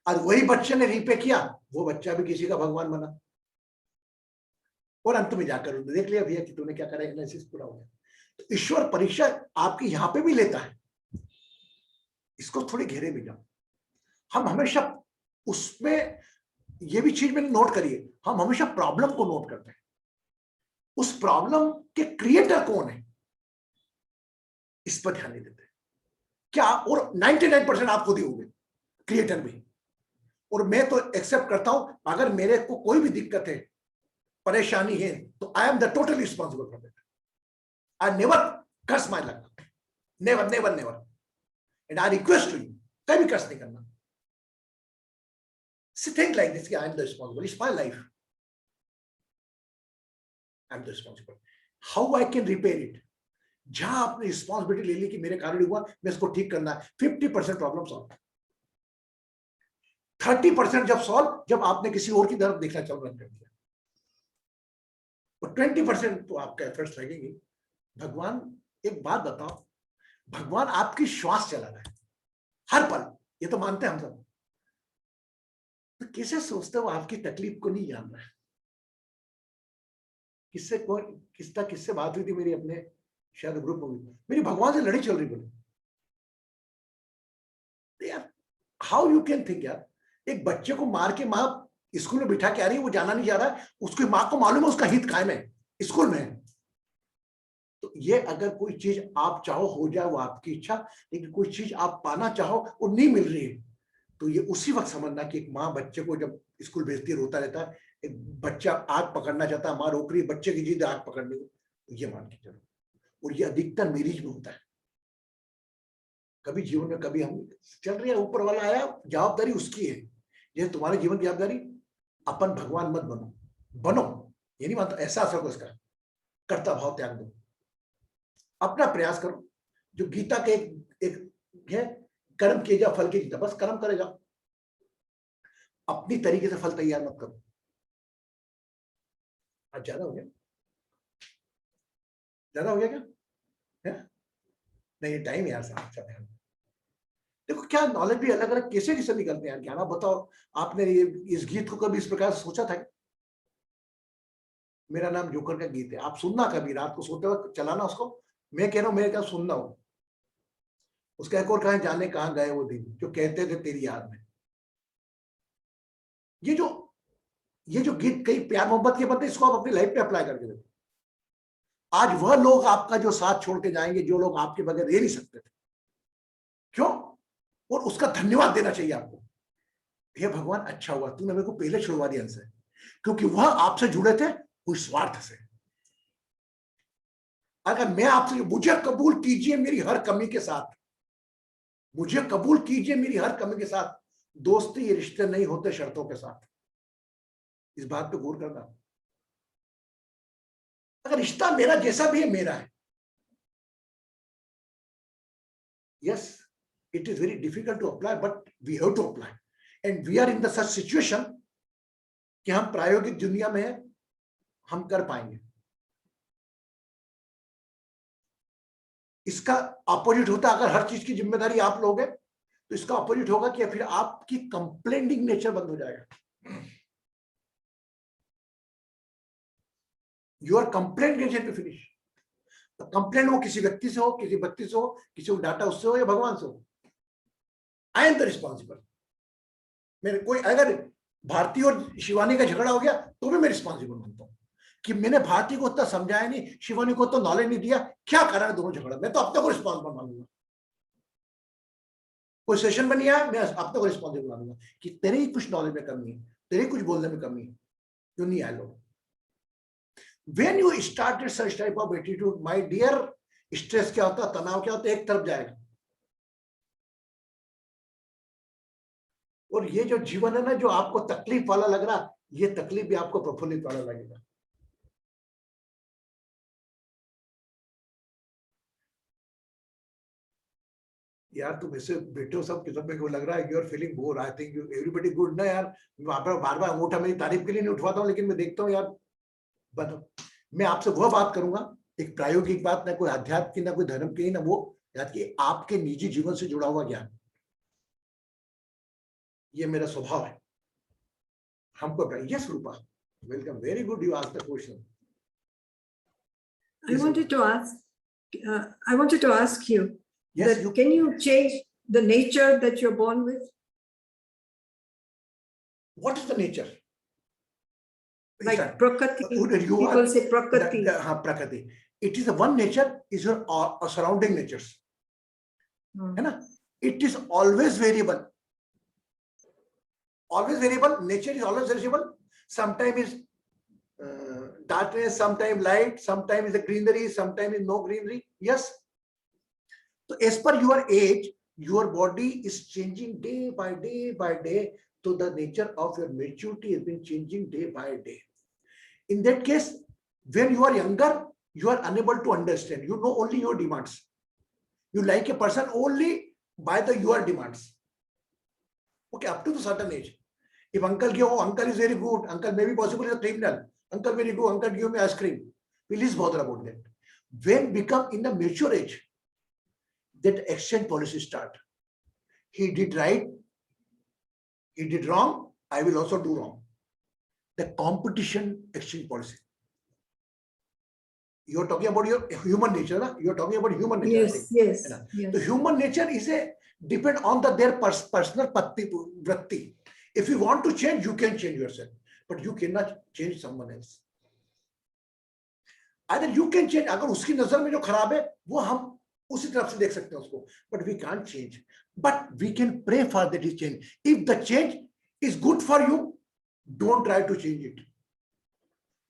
और वही बच्चे ने रीपे किया, वो बच्चा भी किसी का भगवान बना, और अंत में जाकर देख लिया भैया कि तूने क्या करा, एनालिसिस पूरा हो गया। तो ईश्वर परीक्षा आपकी यहां पे भी लेता है। इसको थोड़ी घेरे में जाओ। हम हमेशा उसमें, ये भी चीज मैंने नोट करी है, हम हमेशा प्रॉब्लम को नोट करते हैं। उस प्रॉब्लम के क्रिएटर कौन है, इस पर ध्यान नहीं देते क्या? और 99% आप खुद ही होंगे क्रिएटर भी। और मैं तो एक्सेप्ट करता हूं, अगर मेरे को कोई भी दिक्कत है, परेशानी है, तो I am the totally responsible for that. I never curse my luck, never never never. And I request to you, कभी कर्स नहीं करना। Think like this, I am the responsible, it's my life, I am the responsible. How I can repair it? जहां आपने responsibility ले ली कि मेरे कारण हुआ, मैं इसको ठीक करना है, 50% प्रॉब्लम सॉल्व। 30% जब सॉल्व, जब आपने किसी और की तरफ देखना चालू कर दिया, और 20% तो आपके एफर्ट्स लगेंगे। भगवान, एक बात बताओ, भगवान आपकी श्वास चला रहा है हर पल, ये तो मानते हैं हम सब। तो कैसे सोचते हो आपकी तकलीफ को नहीं जान रहा है? किससे बात हुई थी मेरी, अपने शायद ग्रुप में, मेरी भगवान से लड़ी चल रही। बोले यार, हाउ यू कैन थिंक यार, एक बच्चे को मार के माँ स्कूल में बिठा के आ रही है, वो जाना नहीं जा रहा है, उसकी माँ को मालूम है उसका हित कायम है, स्कूल में है। तो ये अगर कोई चीज आप चाहो हो जाए, वो आपकी इच्छा, लेकिन कोई चीज आप पाना चाहो और नहीं मिल रही है, तो ये उसी वक्त समझना कि एक माँ बच्चे को जब स्कूल भेजती है, रोता रहता है, एक बच्चा आग पकड़ना चाहता है, माँ रोक रही है बच्चे की जिद आग पकड़ने को, तो ये मान के चलो। और ये अधिकतर मैरिज में होता है। कभी जीवन में कभी हम चल रहे हैं, ऊपर वाला आया, जवाबदारी उसकी है। ये तुम्हारे जीवन की जवाबदारी, अपन भगवान मत बनो, बनो ये नहीं मानता, ऐसा असर को इसका कर्ता भाव त्याग दो, अपना प्रयास करो। जो गीता के एक है, कर्म किए जा फल की चिंता, बस कर्म करे जाओ, अपनी तरीके से फल तैयार मत करो। आज ज्यादा हो गया, ज्यादा हो गया क्या है? नहीं टाइम यार साहब, अच्छा ध्यान देखो, क्या नॉलेज भी अलग अलग कैसे कैसे निकलते हैं ज्ञान। आप बताओ, आपने ये इस गीत को कभी इस प्रकार से सोचा था? मेरा नाम जोकर का गीत है, आप सुनना कभी रात को सोते वक्त चलाना उसको। मैं कह रहा हूं, मेरे क्या सुनना हो। उसका एक और कहा, जाने कहां गए वो दिन जो कहते थे तेरी याद में। ये जो गीत कई प्यार मोहब्बत के बनते, इसको आप अपनी लाइफ पे अप्लाई करके देखो। आज वह लोग आपका जो साथ छोड़ के जाएंगे, जो लोग आपके बगैर रह नहीं सकते थे, क्यों? और उसका धन्यवाद देना चाहिए आपको। हे भगवान, अच्छा हुआ तूने मेरे को पहले छुड़वा दिया इनसे, क्योंकि वह आपसे जुड़े थे उस स्वार्थ से। अगर मैं आपसे, मुझे कबूल कीजिए मेरी हर कमी के साथ, मुझे कबूल कीजिए मेरी हर कमी के साथ, दोस्ती ये रिश्ते नहीं होते शर्तों के साथ। इस बात पे गौर करना। अगर रिश्ता मेरा जैसा भी है, मेरा है। Yes, it is very difficult to apply, but we have to apply, and we are in the such situation कि हम प्रायोगिक दुनिया में हैं, हम कर पाएंगे। इसका ऑपोजिट होता, अगर हर चीज की जिम्मेदारी आप लोगे, तो इसका ऑपोजिट होगा कि फिर आपकी कंप्लेंटिंग नेचर बंद हो जाएगा। Your complaint nature to finish. Complaint वो किसी व्यक्ति से हो, किसी बच्चे से हो, किसी को डाटा उससे हो, या भगवान से हो, आई एम द रिस्पॉन्सिबल। मेरे कोई अगर भारती और शिवानी का झगड़ा हो गया तो भी मैं रिस्पॉन्सिबल मानता हूं कि मैंने भारती को उतना समझाया नहीं, शिवानी को तो नॉलेज नहीं दिया, क्या कारण है दोनों झगड़ा। मैं तो अपने को रिस्पॉन्सिबल मानूंगा। कोई सेशन में नहीं आया, मैं अपने को रिस्पॉन्सिबल मानूंगा कि तेरे ही कुछ नॉलेज में कमी है, तेरे ही कुछ बोलने में कमी है, क्यों नहीं आए लोग। When you started such type of attitude, my dear, stress क्या होता, तनाव क्या होता, एक तरफ जाएगा। और ये जो जीवन है ना, जो आपको तकलीफ वाला लग रहा, ये तकलीफ भी आपको प्रफुल्लित वाला लगेगा। यार तुम ऐसे बैठे हो, सब किस्म में लग रहा है you are feeling bore. I think everybody good ना यार। वहां पर बार बार अंगूठा मेरी तारीफ के लिए नहीं उठवाता हूँ, लेकिन मैं देखता हूँ यार, बताओ, मैं आपसे वह बात करूंगा, एक प्रायोगिक बात, ना कोई अध्यात्म की, ना कोई धर्म की, ना वो, याद कि आपके निजी जीवन से जुड़ा हुआ ज्ञान। ये मेरा स्वभाव है। हमको yes Rupa, welcome, very good, you asked the question. I wanted to ask you, yes, that can you change the nature that you're born with? What is the nature? Like Prakriti. People say Prakriti. Prakriti. It is the one nature, is your surrounding natures. है ना? It is always variable. Always variable. Nature is always variable. Sometimes is darkness, sometimes light, sometimes is the greenery, sometimes is no greenery. Yes. So as per your age, your body is changing day by day by day. So the nature of your maturity has been changing day by day. In that case, when you are younger, you are unable to understand. You know only your demands. You like a person only by your demands. Okay, up to the certain age. If uncle give, oh, uncle is very good, uncle maybe possibly is a criminal, uncle very good, uncle give me ice cream, please bother about that. When become in the mature age, that exchange policy start. He did right, he did wrong, I will also do wrong. The competition exchange policy. You are talking about your human nature, na? You are talking about human nature. Yes, yes, yes. The human nature is a depend on their personal vratti. If you want to change, you can change yourself, but you cannot change someone else. Either you can change, अगर उसकी नजर में जो खराब है, वो हम उसी तरफ से देख सकते हैं उसको, but we can't change. But we can pray for that change. If the change is good for you, don't try to change it.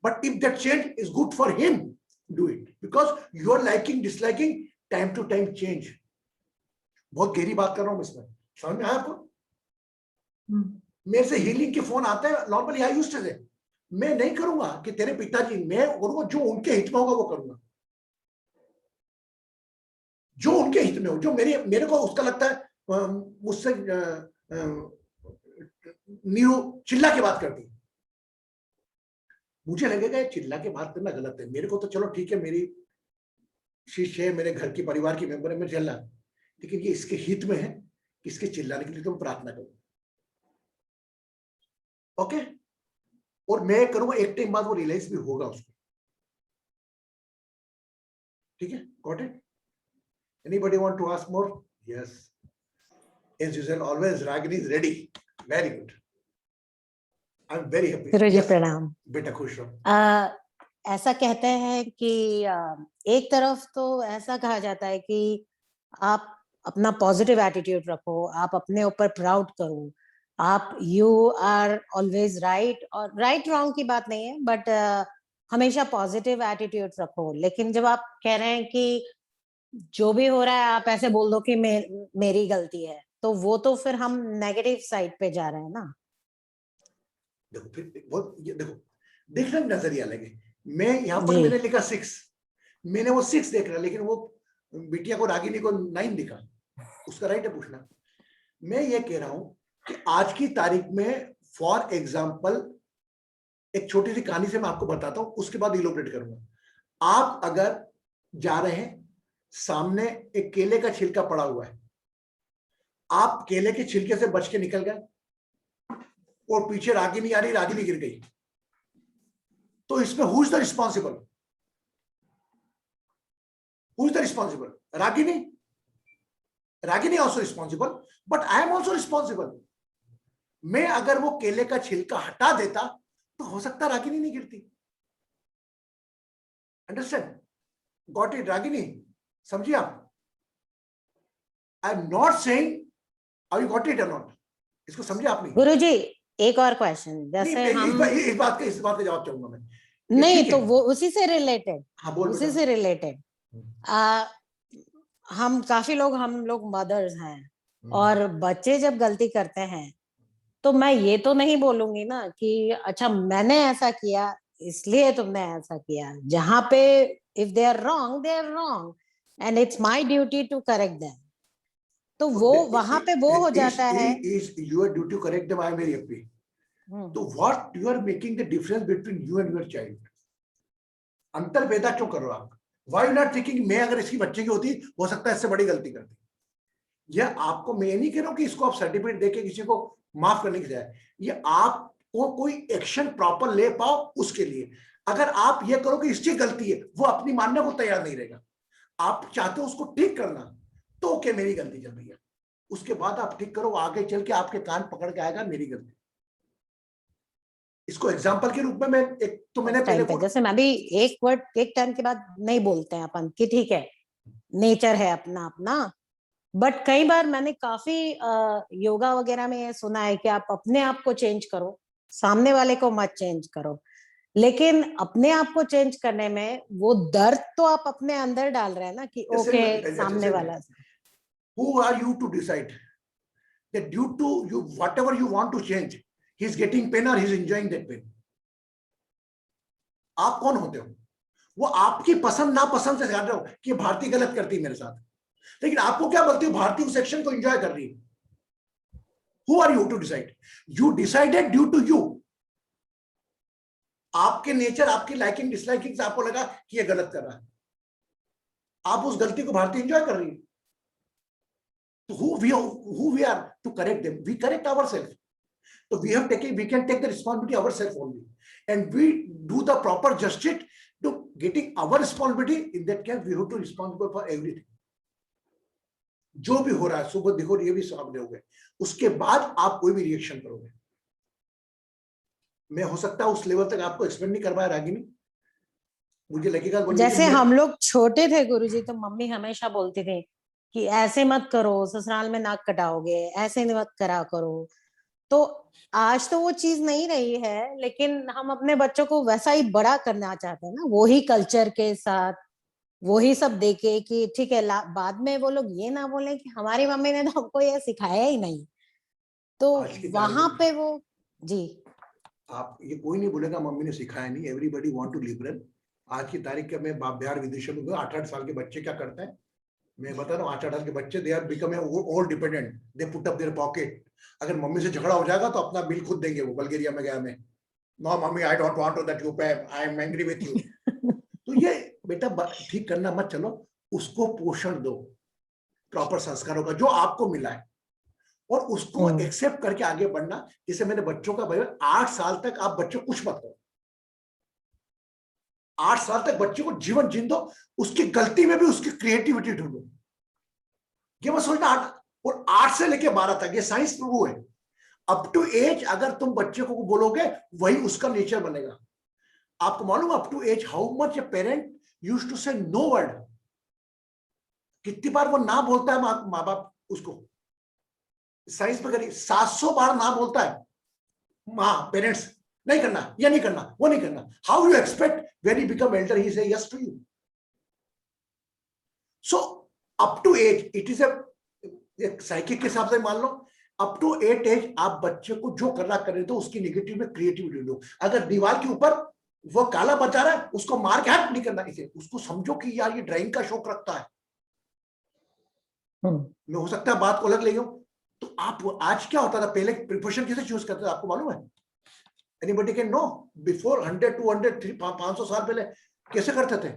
But if that change is good for him, do it because you are liking disliking time to time change. बहुत गहरी बात कर रहा हूं इसमें, समझ में आया आपको? मेरे से हीलिंग के फोन आते हैं नॉर्मली, आई यूज्ड टू से मैं नहीं करूंगा कि तेरे पिताजी, मैं करूंगा जो उनके हित में होगा वो करूंगा, जो उनके हित में हो, जो मेरे को उसका लगता है मुझसे नीरू चिल्ला के बात करती है, मुझे लगेगा चिल्ला के बात करना गलत है, मेरे को तो चलो ठीक है, मेरी शिष्य है, मेरे घर की परिवार की मेंबर है, मैं चिल्ला, लेकिन ये इसके हित में है, इसके चिल्लाने के लिए तो मैं प्रार्थना करूंगा, ओके? और मैं करूंगा, एक टाइम बाद वो रियलाइज भी होगा उसको, ठीक है? Got it? Anybody want to ask more? Yes, as usual, always Ragini is ready. Very good. I'm very happy. Guruji Yes, प्रणाम। बेटा खुश रहो। ऐसा कहते हैं कि एक तरफ तो ऐसा कहा जाता है कि आप अपना पॉजिटिव एटीट्यूड रखो, आप अपने ऊपर प्राउड करो, आप यू आर ऑलवेज राइट, और राइट रॉन्ग की बात नहीं है, बट हमेशा पॉजिटिव एटीट्यूड रखो। लेकिन जब आप कह रहे हैं कि जो भी हो रहा है आप ऐसे बोल दो कि मेरी गलती है, तो वो तो फिर हम नेगेटिव साइड पे जा रहे हैं ना। देखो फिर बहुत ये देखो, देखना नजरिया लगे, मैं यहाँ पर मैंने लिखा 6, मैंने वो 6 देख रहा, लेकिन वो बिटिया को, रागिनी को 9 दिखा, उसका राइट है पूछना। मैं ये कह रहा हूं कि आज की तारीख में फॉर एग्जाम्पल एक छोटी सी कहानी से मैं आपको बताता हूं, उसके बाद इलोबरेट करूंगा। आप अगर जा रहे हैं, सामने एक केले का छिलका पड़ा हुआ है, आप केले के छिलके से बच के निकल गए और पीछे रागिनी आ रही, रागिनी गिर गई, तो इसमें who is the responsible? Who is the responsible? Ragini? Ragini also responsible, but I am also responsible. मैं अगर वो केले का छिलका हटा देता तो हो सकता रागिनी नहीं गिरती। अंडरस्टैंड? Got it Ragini? समझिए आप? I am not saying Are you got it or not? इसको समझे आपने? गुरुजी एक और क्वेश्चन, जैसे हम इस बात का जवाब चाहूंगा मैं। नहीं तो वो उसी से रिलेटेड, हाँ, बोल उसी से रिलेटेड। हम काफी लोग, हम लोग मदर्स हैं, और बच्चे जब गलती करते हैं तो मैं ये तो नहीं बोलूंगी ना कि अच्छा मैंने ऐसा किया इसलिए तुमने ऐसा किया। जहां पे if they are wrong and it's my duty to correct them, तो वो वहां पे वो हो जाता है। Is your duty to correct them? I am very happy. तो what you are making the difference between you and your child? अंतर पैदा क्यों कर रहे हो आप? Why you not thinking मैं अगर इसकी बच्चे की होती हो सकता है इससे बड़ी गलती करती? या आपको, मैं नहीं कह रहा हूँ कि इसको आप सर्टिफिकेट देके किसी को माफ करने की जाए, ये आपको कोई एक्शन प्रॉपर ले पाओ उसके लिए। अगर आप ये करो कि इसकी गलती है, वो अपनी मानने को तैयार नहीं रहेगा, आप चाहते हो उसको ठीक करना, तो ओके मेरी गलती चल रही है, उसके बाद आप ठीक करो, आगे चल के आपके कान पकड़ के आएगा मेरी गलती। इसको एग्जांपल के रूप में मैं एक तो मैंने पहले जैसे मैं भी एक वर्ड एक टाइम के बाद नहीं बोलते हैं अपन कि ठीक है नेचर है अपना अपना, बट कई बार मैंने काफी योगा वगैरह में ये सुना है कि आप अपने आप को चेंज करो, सामने वाले को मत चेंज करो। लेकिन अपने आप को चेंज करने में वो दर्द तो आप अपने अंदर डाल रहे हैं ना कि ओके सामने वाला। Who are you to decide that due to you whatever you want to change, he is getting pain or he is enjoying that pain? आप कौन होते हो? वो आपकी पसंद नापसंद से जान रहे हो कि भारती गलत करती है मेरे साथ, लेकिन आपको क्या बोलती हो? भारती उस एक्शन को एंजॉय कर रही है। Who are you to decide? You decided due to you. आपके नेचर, आपकी लाइकिंग डिसलाइकिंग से आपको लगा कि ये गलत कर रहा है, आप उस गलती को भारती एंजॉय कर रही है। So who we are to correct them? We correct ourselves. So we can take the responsibility ourselves only, and we do the proper justice to getting our responsibility. In that case, we have to responsible for everything. जो भी हो रहा है सुबह देखो, ये भी सामने हो गए, उसके बाद आप कोई भी रिएक्शन करोगे। मैं हो सकता है उस लेवल तक आपको एक्सप्लेन नहीं कर पाया रागिनी, मुझे लगेगा जैसे हम लोग छोटे थे गुरुजी, तो मम्मी हमेशा बोलती थी कि ऐसे मत करो, ससुराल में नाक कटाओगे, ऐसे मत करा करो। तो आज तो वो चीज नहीं रही है, लेकिन हम अपने बच्चों को वैसा ही बड़ा करना चाहते हैं ना, वो ही कल्चर के साथ, वो ही सब देके कि ठीक है, बाद में वो लोग ये ना बोले कि हमारी मम्मी ने तो हमको ये सिखाया ही नहीं। तो आज की वहां तारीख पे वो जी, आप ये कोई नहीं बोलेगा मम्मी ने सिखाया नहीं, एवरीबॉडी वांट टू लिबरल। आज की तारीख के में बिहार विदेशों में 8-8 साल के बच्चे क्या करते हैं, मैं बता रहा हूँ, 8-8 साल के बच्चे they are become all dependent, they put up their pocket. अगर मम्मी से झगड़ा हो जाएगा तो अपना बिल खुद देंगे। वो बल्गेरिया में गया मैं, no mummy I don't want that you pay, I am angry with you. तो ये बेटा ठीक करना मत चलो, उसको पोषण दो प्रॉपर संस्कारों का जो आपको मिला है, और उसको एक्सेप्ट करके आगे बढ़ना। जैसे मैंने बच्चों का भाई 8 साल तक आप बच्चों कुछ मत करो, 8 साल तक बच्चे को जीवन जीन दो, उसकी गलती में भी उसकी क्रिएटिविटी ढूंढो। ये मत सोचना 8 से लेके 12 तक, ये साइंस प्रूव है। अप टू एज अगर तुम बच्चे को बोलोगे वही उसका नेचर बनेगा। आपको मालूम up to age how much a parent used to say no word, कितनी बार वो ना बोलता है माँ बाप उसको, साइंस पे करिए 700 बार ना बोलता है माँ पेरेंट्स, नहीं करना, ये नहीं करना, वो नहीं करना। How you expect when he become elder he say yes to you? So up to age it is एक साइकिक के हिसाब से मान लो, अप टू 8 एज आप बच्चे को जो करना करे तो उसकी नेगेटिव में क्रिएटिविटी लो। अगर दीवार के ऊपर वो काला बचा रहा है उसको मार के हट नहीं करना, इसे उसको समझो कि यार ये ड्राइंग का शौक रखता है। मैं हो सकता है बात को अलग ले गया। तो आप आज क्या होता था, पहले प्रिपरेशन कैसे चूज करते थे आपको मालूम है? Anybody can no? बिफोर 100 200 500 साल पहले कैसे करते थे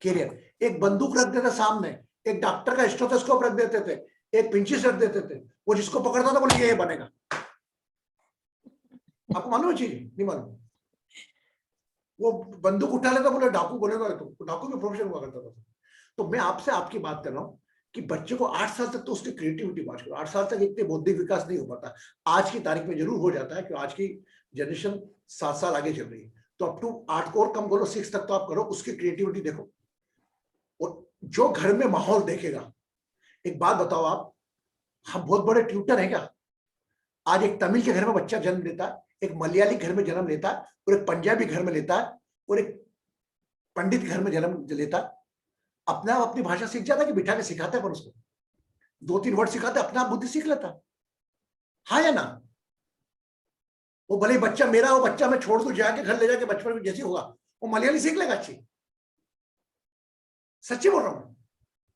कैरियर? एक बंदूक रख देते सामने, एक डॉक्टर का स्टेथोस्कोप रख देते थे, एक पिंचिस रख देते थे, वो जिसको पकड़ता था बोले ये बनेगा। आपको मालूम है चीज? नहीं मालूम? वो बंदूक उठा लेता, बोले डाकू बनेगा, तो डाकू भी प्रोफेशन हुआ करता था। तो मैं आपसे आपकी बात कर रहा हूँ कि बच्चे को 8 साल तक तो उसकी क्रिएटिविटी बात करो। 8 साल तक इतने बौद्धिक विकास नहीं हो पाता, आज की तारीख में जरूर हो जाता है, क्योंकि आज की जनरेशन 7 साल आगे चल रही है। तो अप टू 8 को और कम करो, 6 तक तो आप करो, उसकी क्रिएटिविटी देखो। और जो घर में माहौल देखेगा, एक बात बताओ आप, हम बहुत बड़े ट्यूटर हैं क्या? आज एक तमिल के घर में बच्चा जन्म लेता है, एक मलयाली घर में जन्म लेता है, और एक पंजाबी घर में लेता है, और एक पंडित घर में जन्म लेता है। अपने आप अपनी भाषा सीख जाता है कि बिठा के सिखाते हैं, पर उसको 2-3 वर्ड सिखाते, अपने आप बुद्धि सीख लेता। हाँ या ना? वो भले ही बच्चा मेरा, वो बच्चा मैं छोड़ दूं जाके घर ले जाके बचपन में जैसे होगा, वो मलयाली सीख लेगा अच्छी। सच्ची बोल रहा हूं।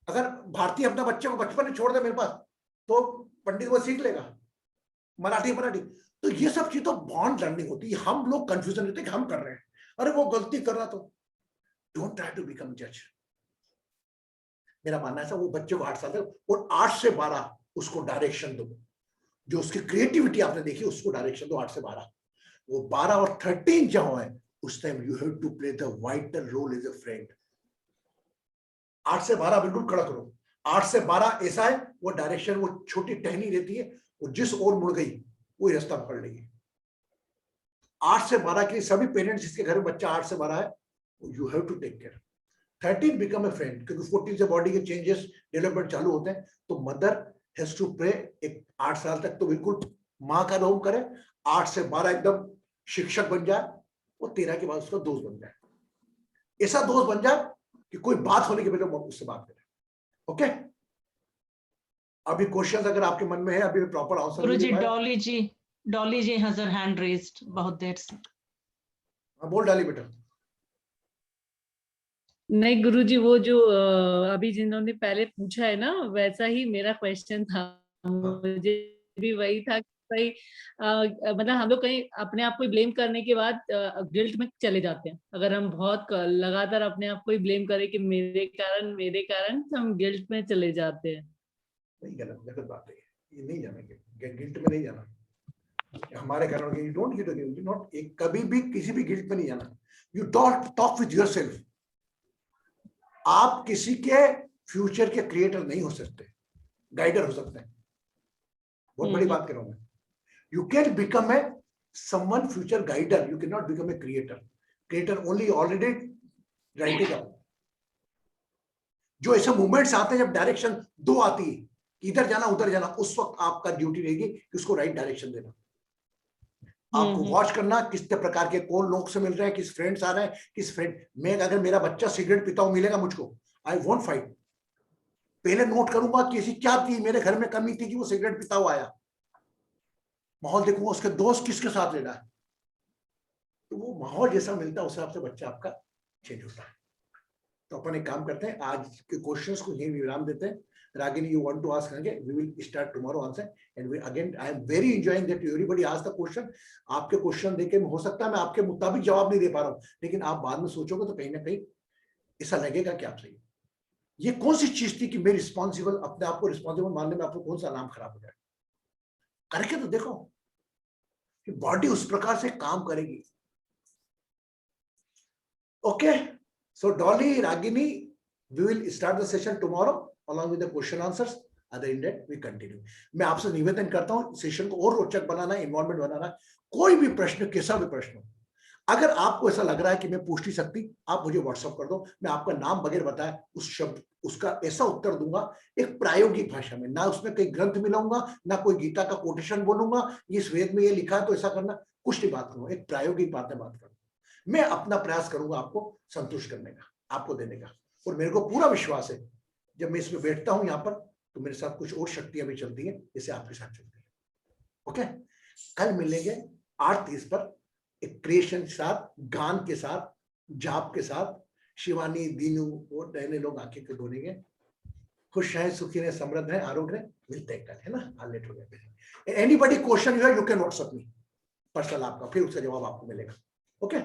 अगर भारतीय अपना बच्चे को बचपन में छोड़ दे मेरे पास, तो पंडित वो सीख लेगा मराठी। तो ये सब चीज तो बॉन्ड लर्निंग होती है। हम लोग कंफ्यूजन होते हैं कि हम कर रहे हैं, अरे वो गलती कर रहा। तो डोंट ट्राई टू बिकम जज। मेरा मानना है वो बच्चे को 8 साल तक, और 8 से 12 उसको डायरेक्शन दो। जो उसकी क्रिएटिविटी आपने देखी उसको डायरेक्शन दो 8 से 12। वो 12 और 13 जहां है, उस time you have to play the vital role as a friend. 8 से 12 बिल्कुल खड़ा करो। 8 से 12 ऐसा है, वो डायरेक्शन, वो छोटी टहनी रहती है, वो जिस ओर मुड़ गई वही रास्ता पकड़ लेगी। 8 से 12 के लिए सभी पेरेंट्स जिसके घर में बच्चा 8 से 12 है, you have to take care. 13 become a friend, क्योंकि 14 से बॉडी के चेंजेस डेवलपमेंट चालू होते हैं। तो मदर हैज टू प्रे। एक 8 साल तक तो बिल्कुल माँ का रोम करे, 8 से 12 एकदम शिक्षक बन जाए, वो 13 के बाद उसका दोस्त बन जाए। ऐसा दोस्त बन जाए कि कोई बात होने के पहले उससे बात करे। ओके, अभी क्वेश्चंस अगर आपके मन में है, अभी proper answer Guruji, Dolly ji has her hand raised बहुत देर से। बोल डाली बेटा। नहीं गुरुजी, वो जो अभी जिन्होंने पहले पूछा है ना, वैसा ही मेरा क्वेश्चन था। मुझे भी वही था कि भाई मतलब हम लोग कहीं अपने आप को ब्लेम करने के बाद गिल्ट में चले जाते हैं। अगर हम बहुत लगातार अपने आप को ही ब्लेम करें कि मेरे कारण, तो हम गिल्ट में चले जाते हैं। नहीं, गलत बात है ये। नहीं जाना गिल्ट में, नहीं जाना हमारे कारण। You don't get guilt, not कभी भी किसी भी गिल्ट में नहीं जाना। You don't talk with yourself. आप किसी के फ्यूचर के क्रिएटर नहीं हो सकते, गाइडर हो सकते हैं। बहुत बड़ी बात कर रहा हूं मैं। You can become a someone future guider, you can not become a creator. Creator only already writing up. जो ऐसे मूवमेंट्स आते हैं जब डायरेक्शन 2 आती है, इधर जाना उधर जाना, उस वक्त आपका ड्यूटी रहेगी कि उसको राइट डायरेक्शन देना। आपको वॉच करना किस प्रकार के कौन लोग से मिल रहे हैं, किस फ्रेंड्स आ रहे हैं, किस फ्रेंड। मैं अगर मेरा बच्चा सिगरेट पीता हुआ मिलेगा मुझको, आई वोंट फाइट, पहले नोट करूंगा कि ऐसी क्या थी मेरे घर में कमी थी कि वो सिगरेट पीता हुआ आया, माहौल देखूंगा उसके दोस्त किसके साथ ले रहा है, तो वो माहौल जैसा मिलता है उस हिसाब से बच्चा आपका चेंज होता है। तो अपन एक काम करते हैं, आज के क्वेश्चंस को यही विराम देते हैं। Ragini, you want to ask again? We will start tomorrow answer. And we again, I am very enjoying that everybody asked the question. आपके क्वेश्चन देके हो सकता है मैं आपके मुताबिक जवाब नहीं दे पा रहा हूँ, लेकिन आप बाद में सोचोगे तो कहीं ना कहीं ऐसा लगेगा कि आप सही। ये कौन सी चीज थी कि मैं रिस्पॉन्सिबल, अपने आप को रिस्पॉन्सिबल मानने में आपको कौन सा नाम खराब हो जाए? करके तो देखो कि बॉडी उस प्रकार से काम करेगी। Okay, so Dolly, Ragini, we will start the session tomorrow along with the question answers. Other than that, we continue. मैं आपसे निवेदन करता हूँ सेशन को और रोचक बनाना, इन्वॉल्वमेंट बनाना। कोई भी प्रश्न, कैसा भी प्रश्न हो, अगर आपको ऐसा लग रहा है कि मैं पूछ नहीं सकती, आप मुझे व्हाट्सअप कर दो, मैं आपका नाम बगैर बताए उस शब्द उसका ऐसा उत्तर दूंगा एक प्रायोगिक भाषा में, ना उसमें कई ग्रंथ मिलाऊंगा, ना कोई गीता का कोटेशन बोलूंगा, इस वेद में ये लिखा है तो ऐसा करना, कुछ नहीं बात करूंगा, एक प्रायोगिक बात करूंगा। मैं अपना प्रयास करूंगा आपको संतुष्ट करने का, आपको देने का। और मेरे को पूरा विश्वास है जब मैं इसमें बैठता हूं यहाँ पर, तो मेरे साथ कुछ और शक्तियां भी चलती हैं जैसे आपके साथ चलती है। ओके, कल मिलेंगे 8:30 पर एक क्रिएशन के साथ, गान के साथ, जाप के साथ। शिवानी, दीनू और नए लोग आके के बोलेंगे। खुश हैं, सुखी रहे, समृद्ध हैं, आरोग्य रहे। मिलते हैं कल, है ना? हाँ, लेट हो गया। Anybody question you can WhatsApp me personal, आपका फिर उसका जवाब आपको मिलेगा। ओके।